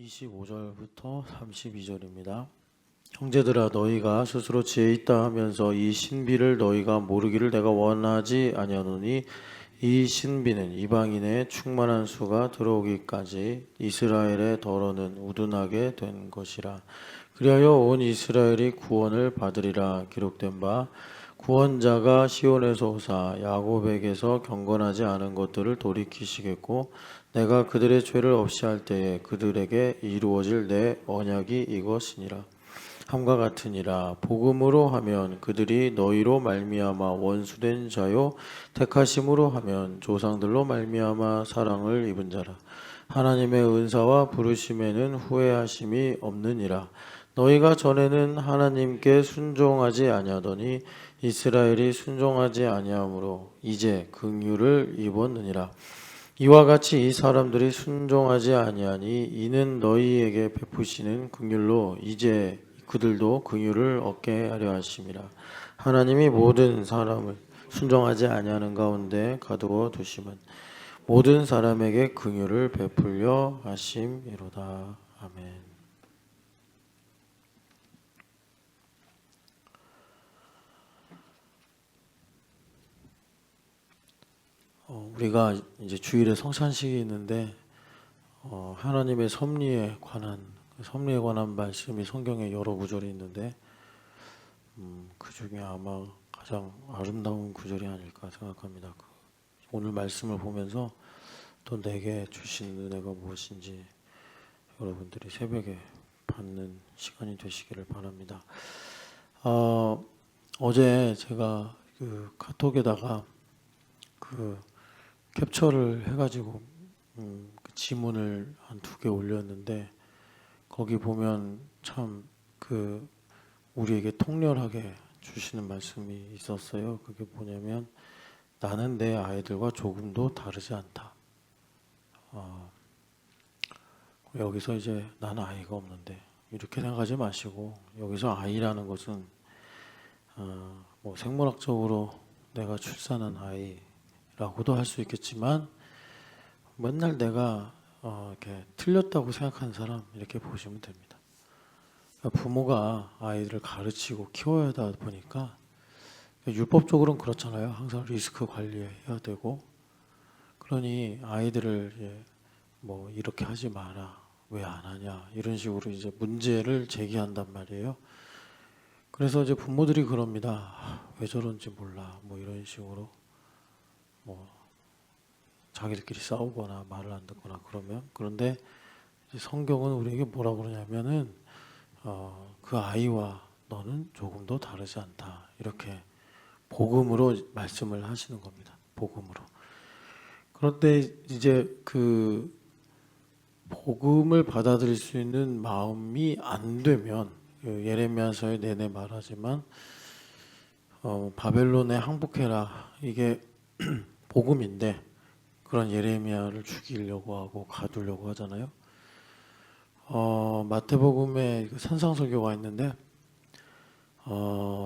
25절부터 32절입니다. 형제들아 너희가 스스로 지혜 있다 하면서 이 신비를 너희가 모르기를 내가 원하지 아니하노니 이 신비는 이방인의 충만한 수가 들어오기까지 이스라엘의 더러는 우둔하게 된 것이라. 그리하여 온 이스라엘이 구원을 받으리라. 기록된 바 구원자가 시온에서 오사 야곱에게서 경건하지 않은 것들을 돌이키시겠고 내가 그들의 죄를 없이 할 때에 그들에게 이루어질 내 언약이 이것이니라. 함과 같으니라. 복음으로 하면 그들이 너희로 말미암아 원수된 자요 택하심으로 하면 조상들로 말미암아 사랑을 입은 자라. 하나님의 은사와 부르심에는 후회하심이 없느니라. 너희가 전에는 하나님께 순종하지 아니하더니 이스라엘이 순종하지 아니하므로 이제 긍휼을 입었느니라. 이와 같이 이 사람들이 순종하지 아니하니 이는 너희에게 베푸시는 긍휼로 이제 그들도 긍휼을 얻게 하려 하심이라. 하나님이 모든 사람을 순종하지 아니하는 가운데 가두어 두심은 모든 사람에게 긍휼을 베풀려 하심이로다. 아멘. 우리가 이제 주일에 성찬식이 있는데 하나님의 섭리에 관한 말씀이 성경에 여러 구절이 있는데 그 중에 아마 가장 아름다운 구절이 아닐까 생각합니다. 오늘 말씀을 보면서 또 내게 주신 은혜가 무엇인지 여러분들이 새벽에 받는 시간이 되시기를 바랍니다. 어제 제가 그 카톡에다가 그 캡처를 해가지고 그 지문을 한 2개 올렸는데 거기 보면 참 그 우리에게 통렬하게 주시는 말씀이 있었어요. 그게 뭐냐면 나는 내 아이들과 조금도 다르지 않다. 여기서 이제 나는 아이가 없는데 이렇게 생각하지 마시고 여기서 아이라는 것은 뭐 생물학적으로 내가 출산한 아이라고도 할 수 있겠지만 맨날 내가 이렇게 틀렸다고 생각하는 사람 이렇게 보시면 됩니다. 그러니까 부모가 아이들을 가르치고 키워야 하다 보니까 율법적으로는 그렇잖아요. 항상 리스크 관리해야 되고 그러니 아이들을 뭐 이렇게 하지 마라 왜 안 하냐 이런 식으로 이제 문제를 제기한단 말이에요. 그래서 이제 부모들이 그럽니다. 왜 저런지 몰라 뭐 이런 식으로 뭐 자기들끼리 싸우거나 말을 안 듣거나 그런데 성경은 우리에게 뭐라 그러냐면은 그 아이와 너는 조금도 다르지 않다 이렇게 복음으로 말씀을 하시는 겁니다. 복음으로. 그런데 이제 그 복음을 받아들일 수 있는 마음이 안 되면 예레미야서에 내내 말하지만 바벨론에 항복해라 이게 복음인데 그런 예레미야를 죽이려고 하고 가두려고 하잖아요. 마태복음에 산상설교가 있는데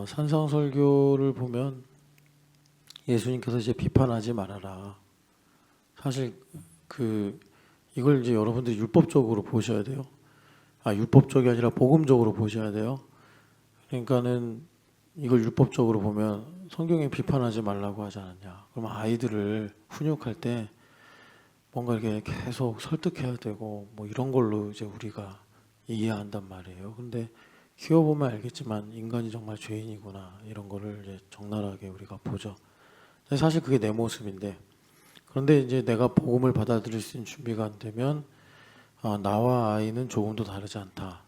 산상설교를 보면 예수님께서 이제 비판하지 말아라. 사실 이걸 이제 여러분들이 율법적으로 보셔야 돼요. 율법적이 아니라 복음적으로 보셔야 돼요. 그러니까는 이걸 율법적으로 보면 성경에 비판하지 말라고 하지 않았냐. 그러면 아이들을 훈육할 때 뭔가 이렇게 계속 설득해야 되고 뭐 이런 걸로 이제 우리가 이해한단 말이에요. 근데 키워보면 알겠지만 인간이 정말 죄인이구나 이런 거를 이제 적나라하게 우리가 보죠. 사실 그게 내 모습인데 그런데 이제 내가 복음을 받아들일 수 있는 준비가 안 되면 나와 아이는 조금도 다르지 않다.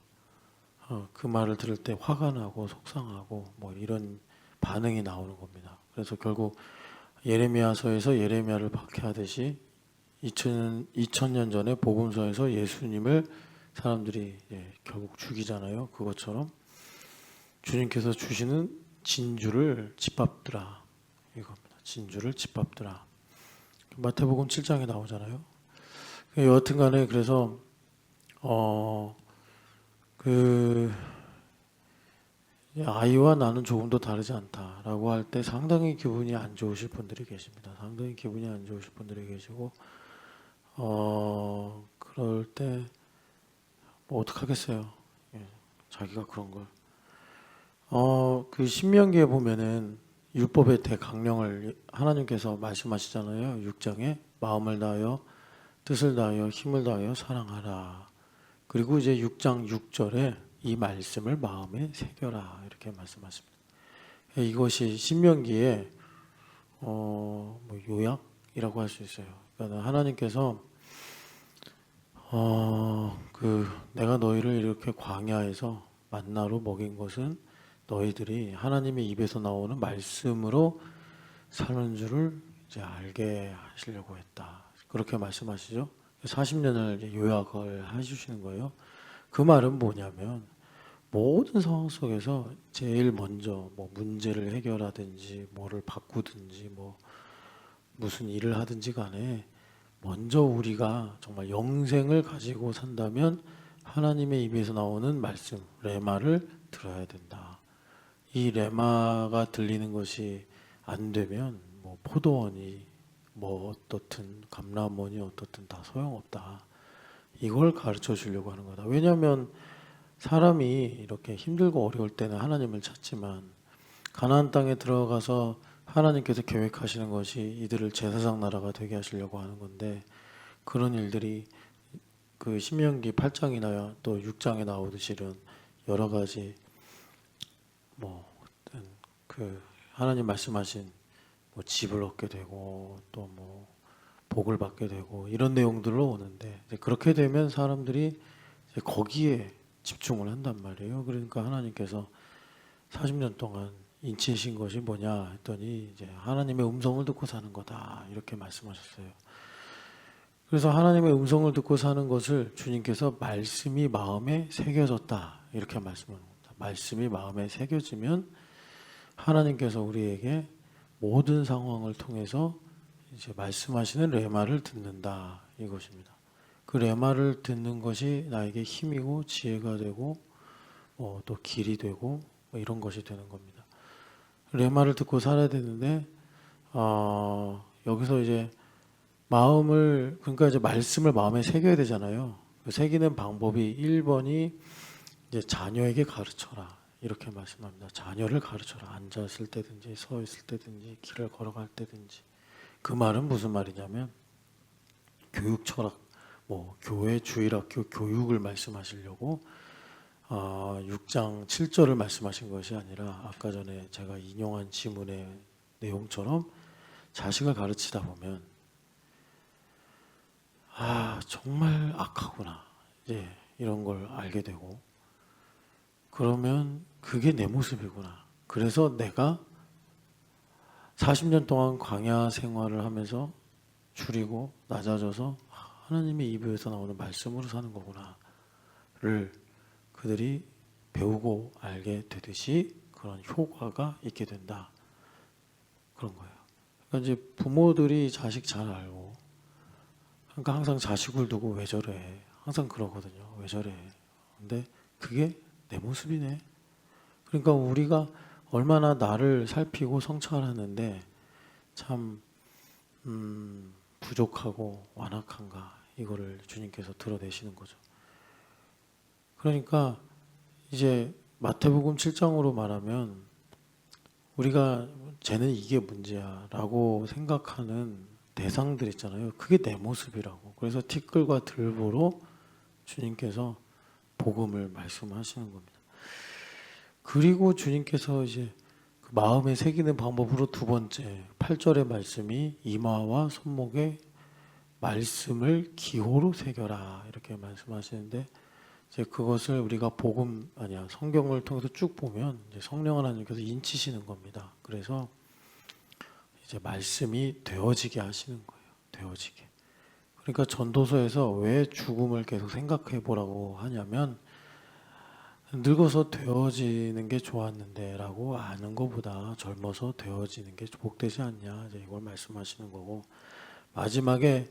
그 말을 들을 때 화가 나고 속상하고 뭐 이런 반응이 나오는 겁니다. 그래서 결국 예레미야서에서 예레미야를 박해하듯이 2000년 전에 복음서에서 예수님을 사람들이 결국 죽이잖아요. 그것처럼 주님께서 주시는 진주를 짓밟더라 이겁니다. 진주를 짓밟더라. 마태복음 7장에 나오잖아요. 여하튼간에 그래서 아이와 나는 조금도 다르지 않다라고 할 때 상당히 기분이 안 좋으실 분들이 계십니다. 상당히 기분이 안 좋으실 분들이 계시고 그럴 때 뭐 어떡하겠어요. 예, 자기가 그런 걸. 그 신명기에 보면은 율법의 대강령을 하나님께서 말씀하시잖아요. 6장에 마음을 다하여 뜻을 다하여 힘을 다하여 사랑하라. 그리고 이제 6장 6절에 이 말씀을 마음에 새겨라 이렇게 말씀하십니다. 예, 이것이 신명기의 뭐 요약이라고 할 수 있어요. 그러니까 하나님께서 내가 너희를 이렇게 광야에서 만나로 먹인 것은 너희들이 하나님의 입에서 나오는 말씀으로 사는 줄을 이제 알게 하시려고 했다. 그렇게 말씀하시죠. 40년을 요약을 해주시는 거예요. 그 말은 뭐냐면 모든 상황 속에서 제일 먼저 뭐 문제를 해결하든지 뭐를 바꾸든지 뭐 무슨 일을 하든지 간에 먼저 우리가 정말 영생을 가지고 산다면 하나님의 입에서 나오는 말씀, 레마를 들어야 된다. 이 레마가 들리는 것이 안 되면 뭐 포도원이 뭐 어떻든 감람원이 어떻든 다 소용없다. 이걸 가르쳐 주려고 하는 거다. 왜냐하면 사람이 이렇게 힘들고 어려울 때는 하나님을 찾지만 가나안 땅에 들어가서 하나님께서 계획하시는 것이 이들을 제사장 나라가 되게 하시려고 하는 건데 그런 일들이 그 신명기 8장이나 또 6장에 나오듯이는 여러 가지 뭐 그 하나님 말씀하신 뭐 집을 얻게 되고 또 뭐 복을 받게 되고 이런 내용들로 오는데 이제 그렇게 되면 사람들이 이제 거기에 집중을 한단 말이에요. 그러니까 하나님께서 40년 동안 인치신 것이 뭐냐 했더니 이제 하나님의 음성을 듣고 사는 거다 이렇게 말씀하셨어요. 그래서 하나님의 음성을 듣고 사는 것을 주님께서 말씀이 마음에 새겨졌다 이렇게 말씀합니다. 말씀이 마음에 새겨지면 하나님께서 우리에게 모든 상황을 통해서 이제 말씀하시는 레마를 듣는다 이것입니다. 그 레마를 듣는 것이 나에게 힘이고 지혜가 되고 또 길이 되고 뭐 이런 것이 되는 겁니다. 레마를 듣고 살아야 되는데 여기서 이제 마음을 그러니까 이제 말씀을 마음에 새겨야 되잖아요. 그 새기는 방법이 1번이 이제 자녀에게 가르쳐라 이렇게 말씀합니다. 자녀를 가르쳐라. 앉았을 때든지 서 있을 때든지 길을 걸어갈 때든지. 그 말은 무슨 말이냐면 교육 철학, 뭐 교회 주일학교 교육을 말씀하시려고 6장 7절을 말씀하신 것이 아니라 아까 전에 제가 인용한 지문의 내용처럼 자식을 가르치다 보면 정말 악하구나 이제 이런 걸 알게 되고 그러면 그게 내 모습이구나. 그래서 내가 40년 동안 광야 생활을 하면서 줄이고 낮아져서 하나님의 입에서 나오는 말씀으로 사는 거구나를 그들이 배우고 알게 되듯이 그런 효과가 있게 된다. 그런 거예요. 그러니까 이제 부모들이 자식 잘 알고 그러니까 항상 자식을 두고 왜 저래 항상 그러거든요. 왜 저래. 근데 그게 내 모습이네. 그러니까 우리가 얼마나 나를 살피고 성찰하는데 참 부족하고 완악한가 이거를 주님께서 드러내시는 거죠. 그러니까 이제 마태복음 7장으로 말하면 우리가 쟤는 이게 문제야 라고 생각하는 대상들 있잖아요. 그게 내 모습이라고. 그래서 티끌과 들보로 주님께서 복음을 말씀하시는 겁니다. 그리고 주님께서 이제 그 마음에 새기는 방법으로 두 번째 8절의 말씀이 이마와 손목에 말씀을 기호로 새겨라 이렇게 말씀하시는데 이제 그것을 우리가 성경을 통해서 쭉 보면 이제 성령 하나님께서 인치시는 겁니다. 그래서 이제 말씀이 되어지게 하시는 거예요. 되어지게. 그러니까 전도서에서 왜 죽음을 계속 생각해 보라고 하냐면 늙어서 되어지는 게 좋았는데 라고 아는 것보다 젊어서 되어지는 게 복되지 않냐 이제 이걸 말씀하시는 거고 마지막에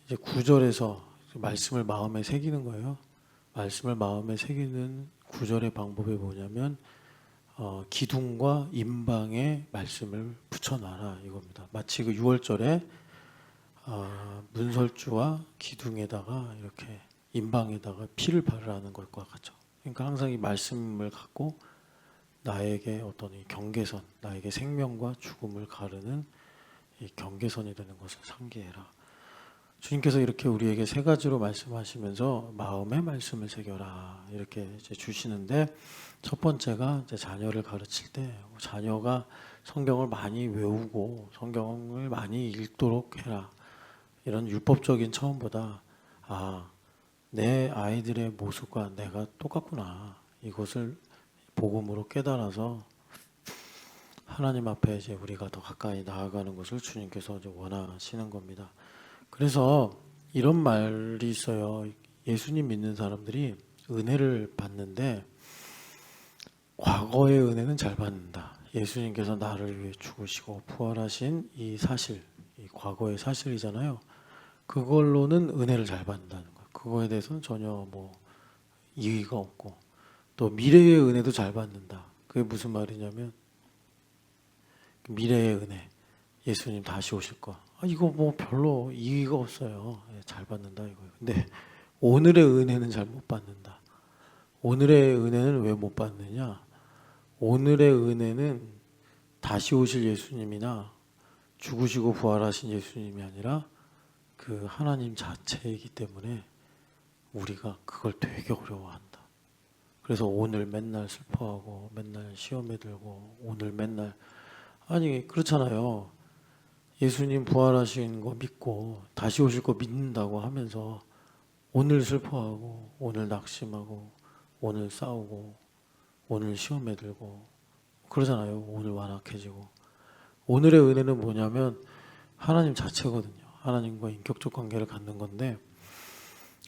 이제 9절에서 말씀을 마음에 새기는 거예요. 말씀을 마음에 새기는 9절의 방법이 뭐냐면 기둥과 임방에 말씀을 붙여놔라 이겁니다. 마치 그 6월절에 문설주와 기둥에다가 이렇게 임방에다가 피를 바르라는 것과 같죠. 그러니까 항상 이 말씀을 갖고 나에게 어떤 이 경계선, 나에게 생명과 죽음을 가르는 이 경계선이 되는 것을 상기해라. 주님께서 이렇게 우리에게 세 가지로 말씀하시면서 마음의 말씀을 새겨라 이렇게 이제 주시는데, 첫 번째가 이제 자녀를 가르칠 때 자녀가 성경을 많이 외우고 성경을 많이 읽도록 해라. 이런 율법적인 처음보다 내 아이들의 모습과 내가 똑같구나, 이것을 복음으로 깨달아서 하나님 앞에 이제 우리가 더 가까이 나아가는 것을 주님께서 이제 원하시는 겁니다. 그래서 이런 말이 있어요. 예수님 믿는 사람들이 은혜를 받는데 과거의 은혜는 잘 받는다. 예수님께서 나를 위해 죽으시고 부활하신 이 사실, 이 과거의 사실이잖아요. 그걸로는 은혜를 잘 받는다는 거예요. 그거에 대해서는 전혀 이의가 없고, 또 미래의 은혜도 잘 받는다. 그게 무슨 말이냐면 미래의 은혜, 예수님 다시 오실 거, 이거 별로 이의가 없어요. 잘 받는다 이거예요. 근데 오늘의 은혜는 잘 못 받는다. 오늘의 은혜는 왜 못 받느냐? 오늘의 은혜는 다시 오실 예수님이나 죽으시고 부활하신 예수님이 아니라 그 하나님 자체이기 때문에 우리가 그걸 되게 어려워한다. 그래서 오늘 맨날 슬퍼하고 맨날 시험에 들고 오늘 맨날, 아니 그렇잖아요. 예수님 부활하신 거 믿고 다시 오실 거 믿는다고 하면서 오늘 슬퍼하고 오늘 낙심하고 오늘 싸우고 오늘 시험에 들고 그러잖아요. 오늘 완악해지고. 오늘의 은혜는 뭐냐면 하나님 자체거든요. 하나님과 인격적 관계를 갖는 건데,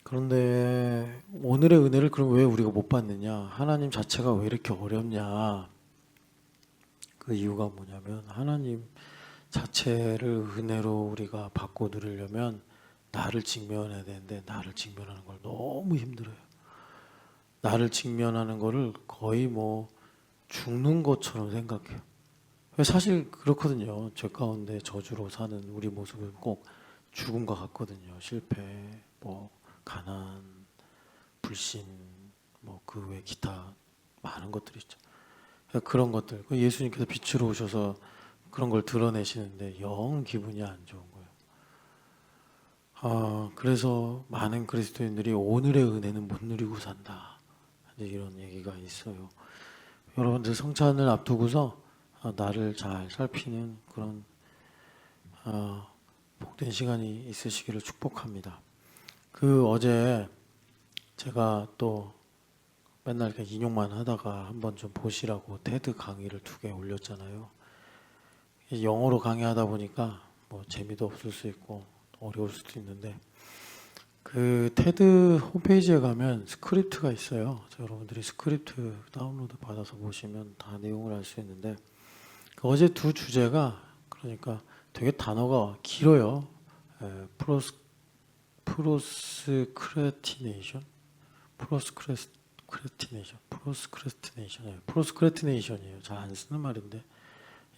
그런데 오늘의 은혜를 그럼 왜 우리가 못 받느냐? 하나님 자체가 왜 이렇게 어렵냐? 그 이유가 뭐냐면 하나님 자체를 은혜로 우리가 받고 누리려면 나를 직면해야 되는데 나를 직면하는 걸 너무 힘들어요. 나를 직면하는 거를 거의 죽는 것처럼 생각해요. 사실 그렇거든요. 죄 가운데 저주로 사는 우리 모습은 꼭 죽음과 같거든요. 실패, 가난, 불신, 그 외 기타 많은 것들이 있죠. 그런 것들, 예수님께서 빛으로 오셔서 그런 걸 드러내시는데 영 기분이 안 좋은 거예요. 그래서 많은 그리스도인들이 오늘의 은혜는 못 누리고 산다, 이런 얘기가 있어요. 여러분들 성찬을 앞두고서 나를 잘 살피는 그런 복된 시간이 있으시기를 축복합니다. 어제 제가 또 맨날 이렇게 인용만 하다가 한번 좀 보시라고 테드 강의를 2개 올렸잖아요. 영어로 강의하다 보니까 재미도 없을 수 있고 어려울 수도 있는데, 그 테드 홈페이지에 가면 스크립트가 있어요. 여러분들이 스크립트 다운로드 받아서 보시면 다 내용을 알 수 있는데, 어제 2 주제가 그러니까 되게 단어가 길어요. 프로스크레티네이션이에요. 잘 안 쓰는 말인데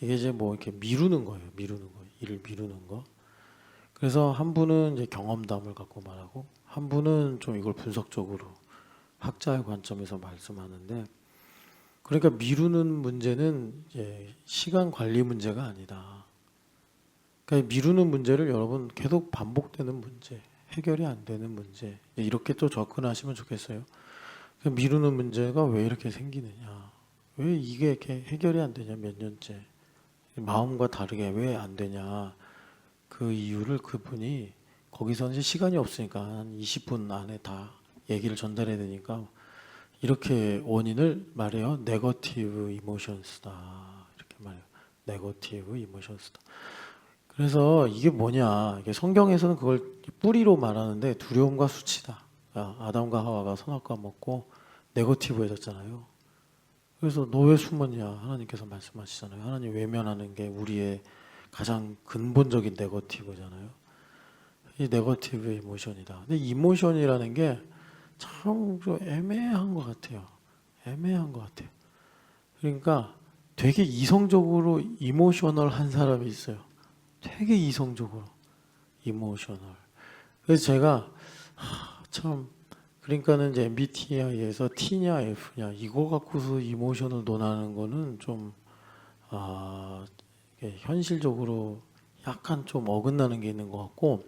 이게 이제 이렇게 미루는 거예요. 일을 미루는 거. 그래서 한 분은 이제 경험담을 갖고 말하고, 한 분은 좀 이걸 분석적으로 학자의 관점에서 말씀하는데, 그러니까 미루는 문제는 이제 시간 관리 문제가 아니다. 그러니까 미루는 문제를 여러분 계속 반복되는 문제, 해결이 안 되는 문제, 이렇게 또 접근하시면 좋겠어요. 미루는 문제가 왜 이렇게 생기느냐, 왜 이게 이렇게 해결이 안 되냐, 몇 년째 마음과 다르게 왜 안 되냐, 그 이유를 그분이 거기서 이제 시간이 없으니까 한 20분 안에 다 얘기를 전달해야 되니까 이렇게 원인을 말해요. 네거티브 이모션스다, 이렇게 말해요. 네거티브 이모션스다. 그래서 이게 뭐냐, 이게 성경에서는 그걸 뿌리로 말하는데 두려움과 수치다. 아담과 하와가 선악과 먹고 네거티브해졌잖아요. 그래서 너 왜 숨었냐, 하나님께서 말씀하시잖아요. 하나님 외면하는 게 우리의 가장 근본적인 네거티브잖아요. 이 네거티브 이모션이다. 근데 이모션이라는 게 참 애매한 것 같아요. 그러니까 되게 이성적으로 이모셔널한 사람이 있어요. 되게 이성적으로 이모셔널. 그래서 제가 참 그러니까는 이제 MBTI에서 T냐 F냐 이거 갖고서 이모션을 논하는 거는 좀 이게 현실적으로 약간 좀 어긋나는 게 있는 것 같고,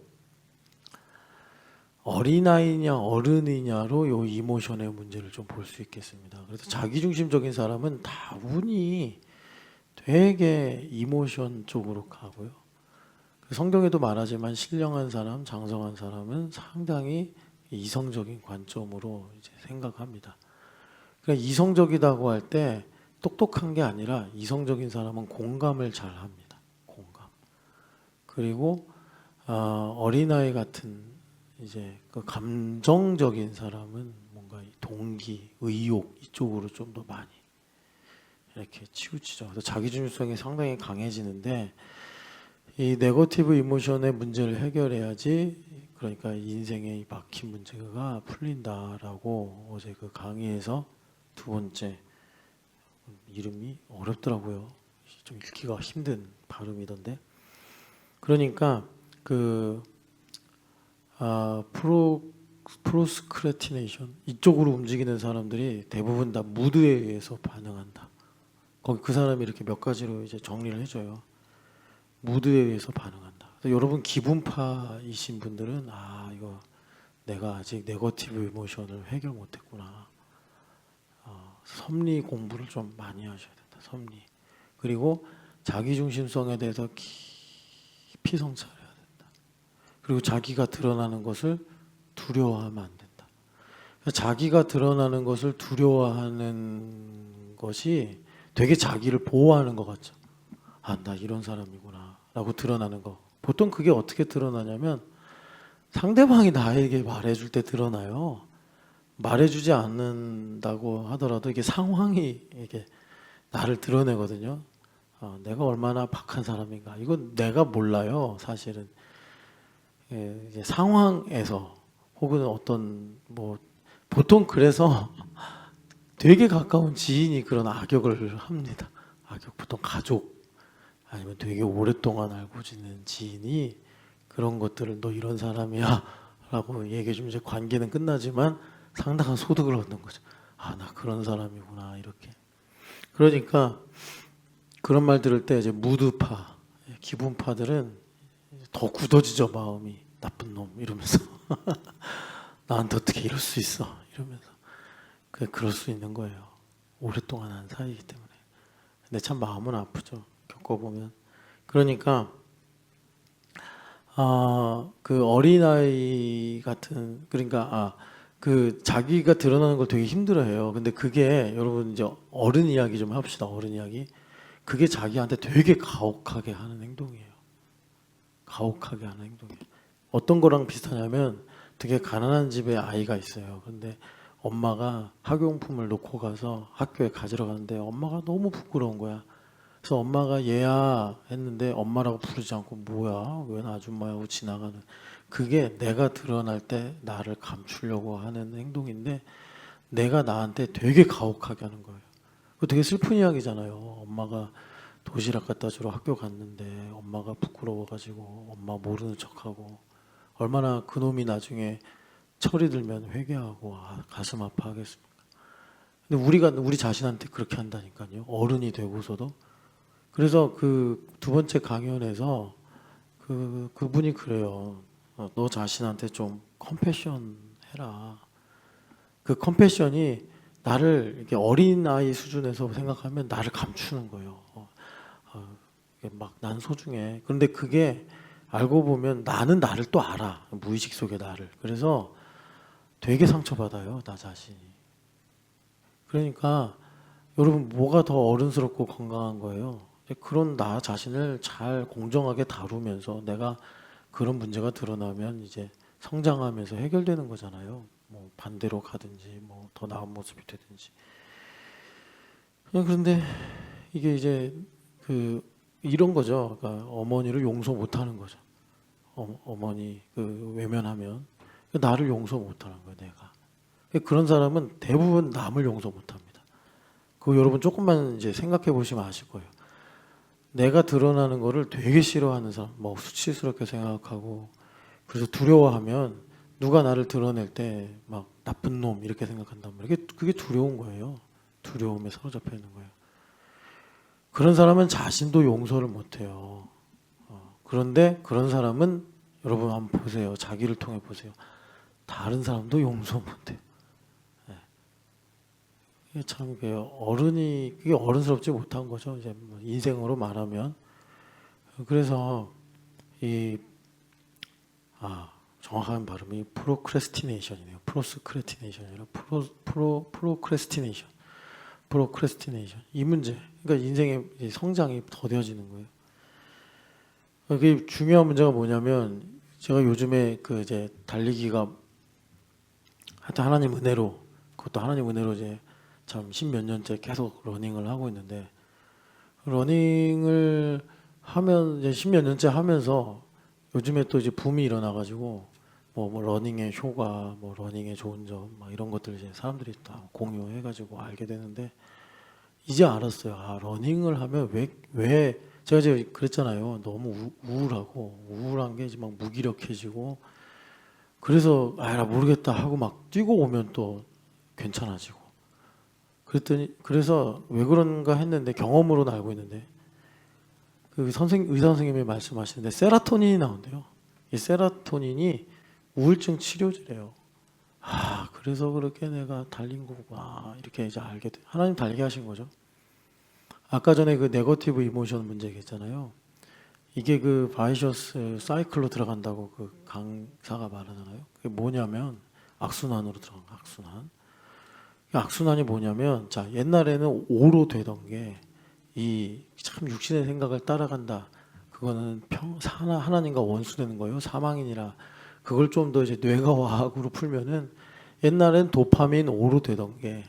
어린아이냐 어른이냐로 요 이모션의 문제를 좀 볼 수 있겠습니다. 그래서 자기중심적인 사람은 다분히 되게 이모션 쪽으로 가고요. 성경에도 말하지만 신령한 사람, 장성한 사람은 상당히 이성적인 관점으로 이제 생각합니다. 그러니까 이성적이라고 할 때 똑똑한 게 아니라 이성적인 사람은 공감을 잘 합니다. 공감. 그리고 어린아이 같은 이제 그 감정적인 사람은 뭔가 동기, 의욕 이쪽으로 좀 더 많이 이렇게 치우치죠. 그래서 자기중심성이 상당히 강해지는데, 이 네거티브 이모션의 문제를 해결해야지, 그러니까 인생의 이 막힌 문제가 풀린다라고 어제 그 강의에서 두 번째, 이름이 어렵더라고요. 좀 읽기가 힘든 발음이던데. 그러니까 그 프로스크래티네이션 이쪽으로 움직이는 사람들이 대부분 다 무드에 의해서 반응한다. 거기 그 사람이 이렇게 몇 가지로 이제 정리를 해줘요. 무드에 의해서 반응한다. 여러분 기분파이신 분들은 이거 내가 아직 네거티브 이모션을 해결 못했구나. 섭리 공부를 좀 많이 하셔야 된다. 섭리. 그리고 자기중심성에 대해서 깊이 성찰해야 된다. 그리고 자기가 드러나는 것을 두려워하면 안 된다. 자기가 드러나는 것을 두려워하는 것이 되게 자기를 보호하는 것 같죠. 나 이런 사람이구나 라고 드러나는 거. 보통 그게 어떻게 드러나냐면 상대방이 나에게 말해줄 때 드러나요. 말해주지 않는다고 하더라도 이게 상황이 이게 나를 드러내거든요. 내가 얼마나 박한 사람인가. 이건 내가 몰라요. 사실은 이제 상황에서 혹은 어떤 보통 그래서 되게 가까운 지인이 그런 악역을 합니다. 악역 보통 가족 아니면 되게 오랫동안 알고 지낸 지인이 그런 것들을 너 이런 사람이야 라고 얘기해 주면 이제 관계는 끝나지만 상당한 소득을 얻는 거죠. 나 그런 사람이구나 이렇게. 그러니까 그런 말 들을 때 이제 무드파, 기분파들은 더 굳어지죠. 마음이. 나쁜 놈 이러면서 나한테 어떻게 이럴 수 있어 이러면서. 그럴 수 있는 거예요. 오랫동안 한 사이이기 때문에. 근데 참 마음은 아프죠. 겪어보면. 그러니까 그 어린아이 같은, 그러니까 그 자기가 드러나는 걸 되게 힘들어해요. 근데 그게 여러분 이제 어른 이야기 좀 합시다. 어른 이야기. 그게 자기한테 되게 가혹하게 하는 행동이에요. 가혹하게 하는 행동이에요. 어떤 거랑 비슷하냐면 되게 가난한 집에 아이가 있어요. 근데 엄마가 학용품을 놓고 가서 학교에 가지러 가는데 엄마가 너무 부끄러운 거야. 그래서 엄마가 얘야 했는데 엄마라고 부르지 않고 뭐야 웬 아줌마야 하고 지나가는, 그게 내가 드러날 때 나를 감추려고 하는 행동인데 내가 나한테 되게 가혹하게 하는 거예요. 그거 되게 슬픈 이야기잖아요. 엄마가 도시락 갖다 주러 학교 갔는데 엄마가 부끄러워가지고 엄마 모르는 척하고, 얼마나 그놈이 나중에 철이 들면 회개하고 가슴 아파하겠습니까? 근데 우리 자신한테 그렇게 한다니까요. 어른이 되고서도. 그래서 그 두 번째 강연에서 그분이 그래요. 너 자신한테 좀 컴패션 해라. 그 컴패션이 나를 이렇게 어린아이 수준에서 생각하면 나를 감추는 거예요. 막 난 소중해. 그런데 그게 알고 보면 나는 나를 또 알아. 무의식 속의 나를. 그래서 되게 상처받아요. 나 자신이. 그러니까 여러분 뭐가 더 어른스럽고 건강한 거예요. 그런 나 자신을 잘 공정하게 다루면서 내가 그런 문제가 드러나면 이제 성장하면서 해결되는 거잖아요. 뭐 반대로 가든지 뭐 더 나은 모습이 되든지. 그런데 이게 이제 이런 거죠. 그러니까 어머니를 용서 못하는 거죠. 어머니 외면하면 나를 용서 못하는 거예요. 내가. 그런 사람은 대부분 남을 용서 못합니다. 그거 여러분 조금만 이제 생각해 보시면 아실 거예요. 내가 드러나는 거를 되게 싫어하는 사람, 뭐 수치스럽게 생각하고 그래서 두려워하면 누가 나를 드러낼 때 막 나쁜 놈 이렇게 생각한단 말이에요. 그게 두려운 거예요. 두려움에 사로잡혀 있는 거예요. 그런 사람은 자신도 용서를 못해요. 그런데 그런 사람은 여러분 한번 보세요. 자기를 통해 보세요. 다른 사람도 용서 못해요. 이게 참 그게 어른스럽지 못한 거죠. 이제 뭐 인생으로 말하면. 그래서 이 정확한 발음이 프로크레스티네이션이네요. 프로스크레티네이션이 아니라 프로크레스티네이션. 프로크레스티네이션. 이 문제. 그러니까 인생의 성장이 더뎌지는 거예요. 이게 중요한 문제가 뭐냐면 제가 요즘에 그 이제 달리기가 하여튼 하나님 은혜로 그것도 하나님 은혜로 이제 참 십몇 년째 계속 러닝을 하고 있는데 러닝을 하면 이제 십몇 년째 하면서 요즘에 또 이제 붐이 일어나가지고 뭐 러닝의 효과, 뭐 러닝의 좋은 점, 막 이런 것들 이제 사람들이 다 공유해가지고 알게 되는데 이제 알았어요. 러닝을 하면 왜 제가 이제 그랬잖아요. 너무 우울하고 우울한 게 이제 막 무기력해지고 그래서 나 모르겠다 하고 막 뛰고 오면 또 괜찮아지고 그랬더니 그래서 왜 그런가 했는데 경험으로는 알고 있는데 그 의사 선생님이 말씀하시는데 세라토닌이 나온대요. 이 세라토닌이 우울증 치료제래요. 그래서 그렇게 내가 달린 거구나 이렇게 이제 알게 돼. 하나님 달게 하신 거죠. 아까 전에 그 네거티브 이모션 문제 얘기했잖아요. 이게 그 바이셔스 사이클로 들어간다고 그 강사가 말하잖아요. 그게 뭐냐면 악순환으로 들어간 거, 악순환. 이 악순환이 뭐냐면 자 옛날에는 오로 되던 게 이 참 육신의 생각을 따라간다. 그거는 하나님과 원수되는 거예요. 사망이니라. 그걸 좀 더 이제 뇌가 화학으로 풀면은 옛날엔 도파민 오로 되던 게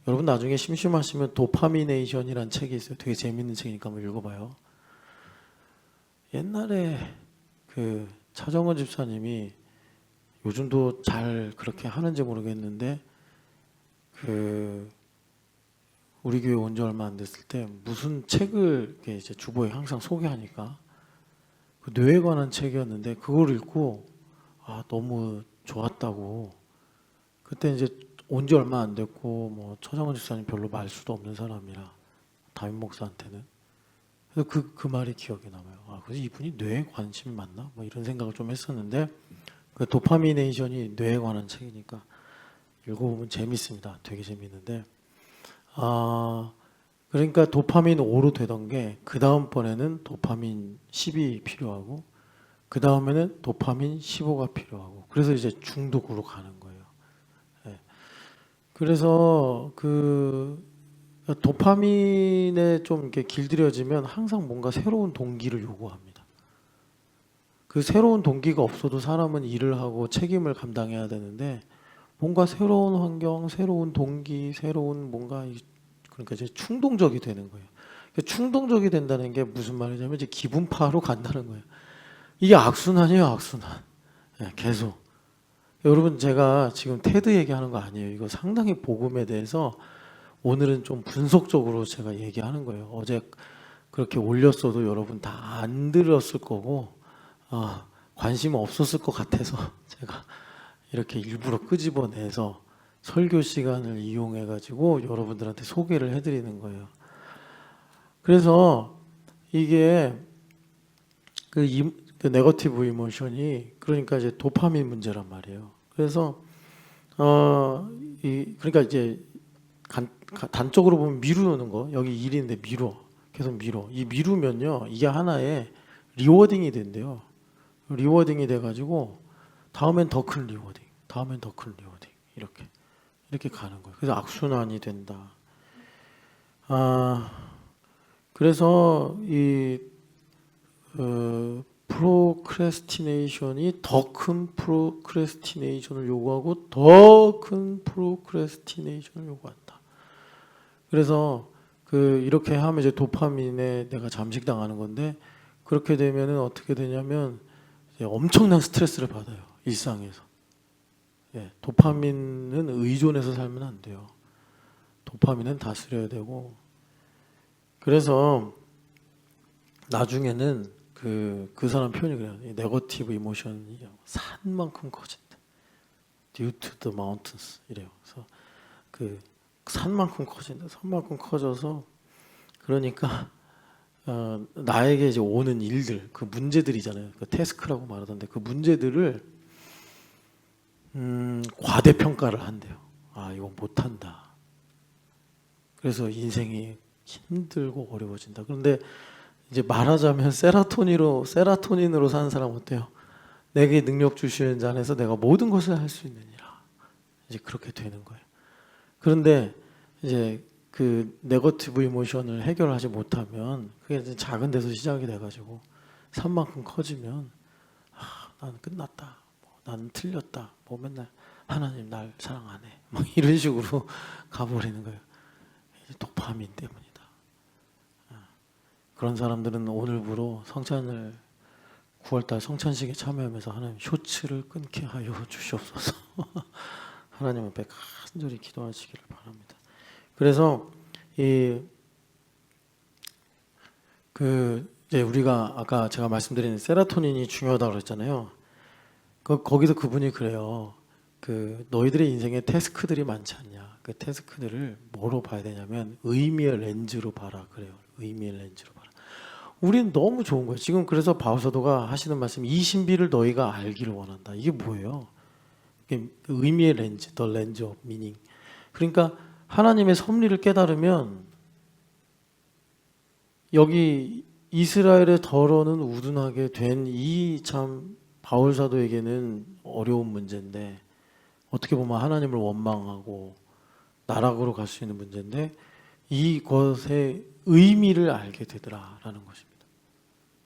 여러분 나중에 심심하시면 도파미네이션이라는 책이 있어요. 되게 재밌는 책이니까 한번 읽어봐요. 옛날에 그 차정원 집사님이 요즘도 잘 그렇게 하는지 모르겠는데 그 우리 교회 온 지 얼마 안 됐을 때 무슨 책을 이제 주보에 항상 소개하니까 그 뇌에 관한 책이었는데 그걸 읽고 너무 좋았다고. 그때 이제 온 지 얼마 안 됐고 뭐 차정원 집사님 별로 말수도 없는 사람이라 담임 목사한테는 그래서 그 말이 기억에 남아요. 그래서 이분이 뇌에 관심이 많나? 뭐 이런 생각을 좀 했었는데 그 도파미네이션이 뇌에 관한 책이니까 읽어보면 재밌습니다. 되게 재밌는데 그러니까 도파민 5로 되던 게 그 다음번에는 도파민 10이 필요하고 그 다음에는 도파민 15가 필요하고 그래서 이제 중독으로 가는 거예요. 그래서 그 도파민에 좀 이렇게 길들여지면 항상 뭔가 새로운 동기를 요구합니다. 그 새로운 동기가 없어도 사람은 일을 하고 책임을 감당해야 되는데 뭔가 새로운 환경, 새로운 동기, 새로운 뭔가 그러니까 이제 충동적이 되는 거예요. 충동적이 된다는 게 무슨 말이냐면 이제 기분파로 간다는 거예요. 이게 악순환이에요, 악순환. 계속. 여러분 제가 지금 테드 얘기하는 거 아니에요. 이거 상당히 복음에 대해서 오늘은 좀 분석적으로 제가 얘기하는 거예요. 어제 그렇게 올렸어도 여러분 다 안 들었을 거고 관심 없었을 것 같아서 제가 이렇게 일부러 끄집어내서 설교 시간을 이용해 가지고 여러분들한테 소개를 해드리는 거예요. 그래서 이게 그 네거티브 이모션이 그러니까 이제 도파민 문제란 말이에요. 그래서 그러니까 이제 단적으로 보면 미루는 거 여기 일인데 계속 미뤄. 이 미루면요 이게 하나의 리워딩이 된대요. 리워딩이 돼가지고 다음엔 더 큰 리워딩, 다음엔 더 큰 리워딩 이렇게 가는 거예요. 그래서 악순환이 된다. 그래서 이 프로크레스티네이션이 더 큰 프로크레스티네이션을 요구하고 더 큰 프로크레스티네이션을 요구한다. 그래서 이렇게 하면 이제 도파민에 내가 잠식당하는 건데 그렇게 되면은 어떻게 되냐면 엄청난 스트레스를 받아요. 일상에서. 도파민은 의존해서 살면 안 돼요. 도파민은 다스려야 되고 그래서 나중에는 그 사람 표현이 그래요. 네거티브 이모션이 산만큼 커진다. due to the mountains 이래요. 그래서 그 산만큼 커진다. 산만큼 커져서 그러니까 나에게 이제 오는 일들, 그 문제들이잖아요. 그 태스크라고 말하던데 그 문제들을 과대평가를 한대요. 아, 이건 못한다. 그래서 인생이 힘들고 어려워진다. 그런데 이제 말하자면 세라토닌으로 사는 사람 어때요? 내게 능력 주시는 자 안에서 내가 모든 것을 할 수 있느니라. 이제 그렇게 되는 거예요. 그런데 이제 그 네거티브 이모션을 해결하지 못하면 그게 이제 작은 데서 시작이 돼가지고 산만큼 커지면 나는 끝났다. 나는 틀렸다. 맨날 하나님 날 사랑 안 해. 이런 식으로 가버리는 거예요. 도파민 때문이다. 그런 사람들은 오늘부로 성찬을 9월달 성찬식에 참여하면서 하나님 쇼츠를 끊게 하여 주시옵소서. 하나님 앞에 간절히 기도하시기를 바랍니다. 그래서 이제 우리가 아까 제가 말씀드린 세라토닌이 중요하다고 그랬잖아요. 거기서 그분이 그래요. 그 너희들의 인생에 태스크들이 많지 않냐? 그 태스크들을 뭐로 봐야 되냐면 의미의 렌즈로 봐라 그래요. 의미의 렌즈로 봐라. 우리는 너무 좋은 거예요. 지금 그래서 바울 사도가 하시는 말씀, 이 신비를 너희가 알기를 원한다. 이게 뭐예요? 의미의 렌즈, the lens of meaning. 그러니까 하나님의 섭리를 깨달으면 여기 이스라엘의 더러는 우둔하게 된 이 참 바울 사도에게는 어려운 문제인데 어떻게 보면 하나님을 원망하고 나락으로 갈 수 있는 문제인데 이것의 의미를 알게 되더라라는 것입니다.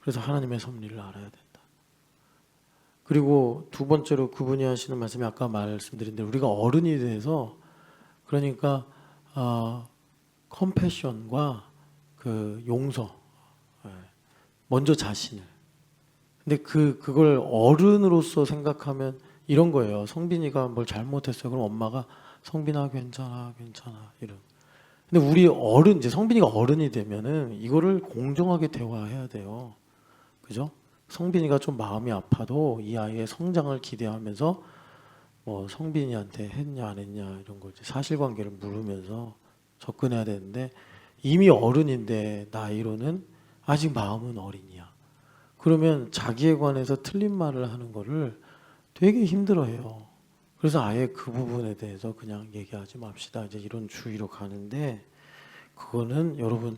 그래서 하나님의 섭리를 알아야 된다. 그리고 두 번째로 그분이 하시는 말씀이 아까 말씀드린 대로 우리가 어른이 돼서 그러니까 컴패션과 그 용서, 먼저 자신을. 근데 그걸 어른으로서 생각하면 이런 거예요. 성빈이가 뭘 잘못했어요. 그럼 엄마가 성빈아 괜찮아 이런. 근데 우리 어른 이제 성빈이가 어른이 되면은 이거를 공정하게 대화해야 돼요. 그죠? 성빈이가 좀 마음이 아파도 이 아이의 성장을 기대하면서 뭐 성빈이한테 했냐 안 했냐 이런 걸 사실관계를 물으면서 접근해야 되는데 이미 어른인데 나이로는 아직 마음은 어린이야. 그러면 자기에 관해서 틀린 말을 하는 거를 되게 힘들어해요. 그래서 아예 그 부분에 대해서 그냥 얘기하지 맙시다. 이제 이런 주의로 가는데 그거는 여러분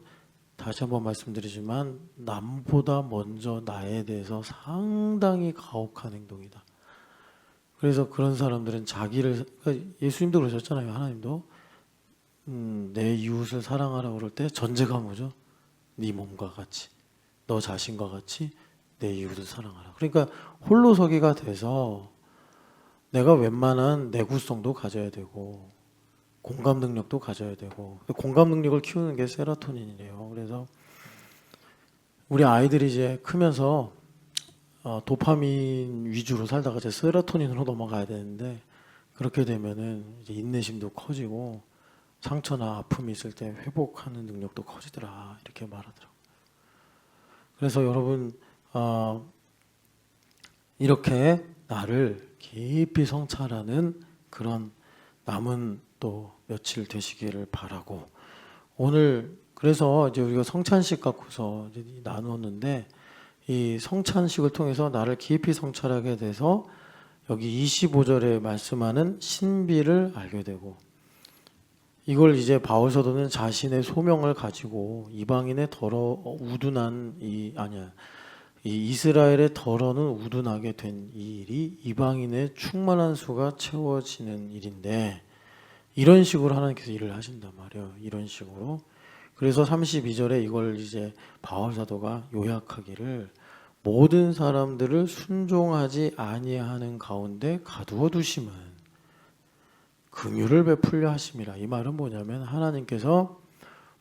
다시 한번 말씀드리지만 남보다 먼저 나에 대해서 상당히 가혹한 행동이다. 그래서 그런 사람들은 자기를 예수님도 그러셨잖아요. 하나님도 내 이웃을 사랑하라고 그럴 때 전제가 뭐죠? 네 몸과 같이 너 자신과 같이 내 이웃을 사랑하라. 그러니까 홀로서기가 돼서 내가 웬만한 내구성도 가져야 되고 공감 능력도 가져야 되고 공감 능력을 키우는 게 세로토닌이래요. 그래서 우리 아이들이 이제 크면서 도파민 위주로 살다가 이제 세로토닌으로 넘어가야 되는데 그렇게 되면은 이제 인내심도 커지고 상처나 아픔이 있을 때 회복하는 능력도 커지더라 이렇게 말하더라고요. 그래서 여러분 이렇게 나를 깊이 성찰하는 그런 남은 또 며칠 되시기를 바라고 오늘 그래서 이제 우리가 성찬식 갖고서 이제 나누었는데 이 성찬식을 통해서 나를 깊이 성찰하게 돼서 여기 25절에 말씀하는 신비를 알게 되고 이걸 이제 바울 사도는 자신의 소명을 가지고 이방인의 우둔한 이 이스라엘의 더러는 우둔하게 된 이 일이 이방인의 충만한 수가 채워지는 일인데 이런 식으로 하나님께서 일을 하신단 말이에요. 이런 식으로. 그래서 32절에 이걸 이제 바울 사도가 요약하기를 모든 사람들을 순종하지 아니하는 가운데 가두어 두심은 긍휼을 베풀려 하심이라. 이 말은 뭐냐면 하나님께서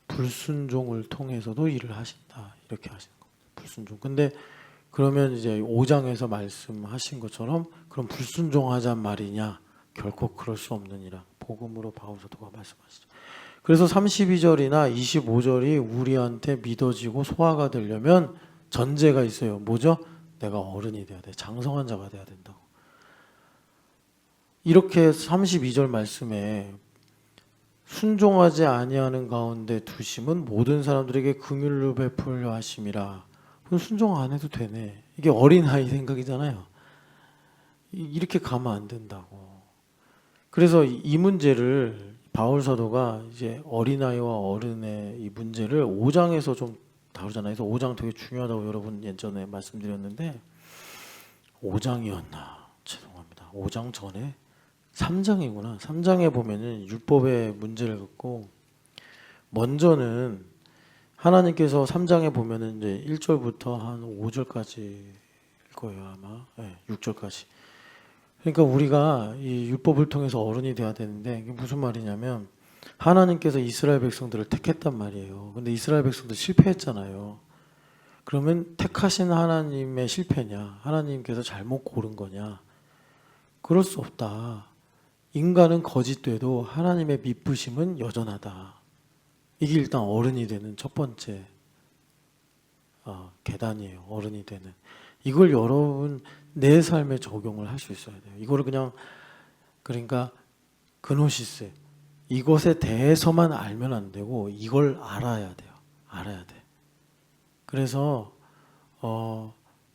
불순종을 통해서도 일을 하신다. 이렇게 하시는 겁니다. 불순종. 근데 그러면 이제 5장에서 말씀하신 것처럼 그럼 불순종하잔 말이냐? 결코 그럴 수 없느니라. 복음으로 바울 사도가 말씀하시죠. 그래서 32절이나 25절이 우리한테 믿어지고 소화가 되려면 전제가 있어요. 뭐죠? 내가 어른이 돼야 돼. 장성한 자가 돼야 된다고. 이렇게 32절 말씀에 순종하지 아니하는 가운데 두심은 모든 사람들에게 긍휼로 베풀려 하심이라. 그럼 순종 안 해도 되네. 이게 어린아이 생각이잖아요. 이렇게 가면 안 된다고. 그래서 이 문제를 바울 사도가 이제 어린아이와 어른의 이 문제를 5장에서 좀 다루잖아요. 그래서 5장 되게 중요하다고 여러분 예전에 말씀드렸는데 5장이었나? 죄송합니다. 5장 전에 3장이구나. 3장에 보면은 율법의 문제를 갖고 먼저는 하나님께서 3장에 보면은 이제 1절부터 한 5절까지일 거예요, 아마. 네, 6절까지. 그러니까 우리가 이 율법을 통해서 어른이 돼야 되는데 이게 무슨 말이냐면 하나님께서 이스라엘 백성들을 택했단 말이에요. 근데 이스라엘 백성들 실패했잖아요. 그러면 택하신 하나님의 실패냐? 하나님께서 잘못 고른 거냐? 그럴 수 없다. 인간은 거짓돼도 하나님의 미쁘심은 여전하다. 이게 일단 어른이 되는 첫 번째 계단이에요. 어른이 되는. 이걸 여러분 내 삶에 적용을 할 수 있어야 돼요. 이거를 그냥 그러니까 그노시스 이것에 대해서만 알면 안 되고 이걸 알아야 돼요. 알아야 돼. 그래서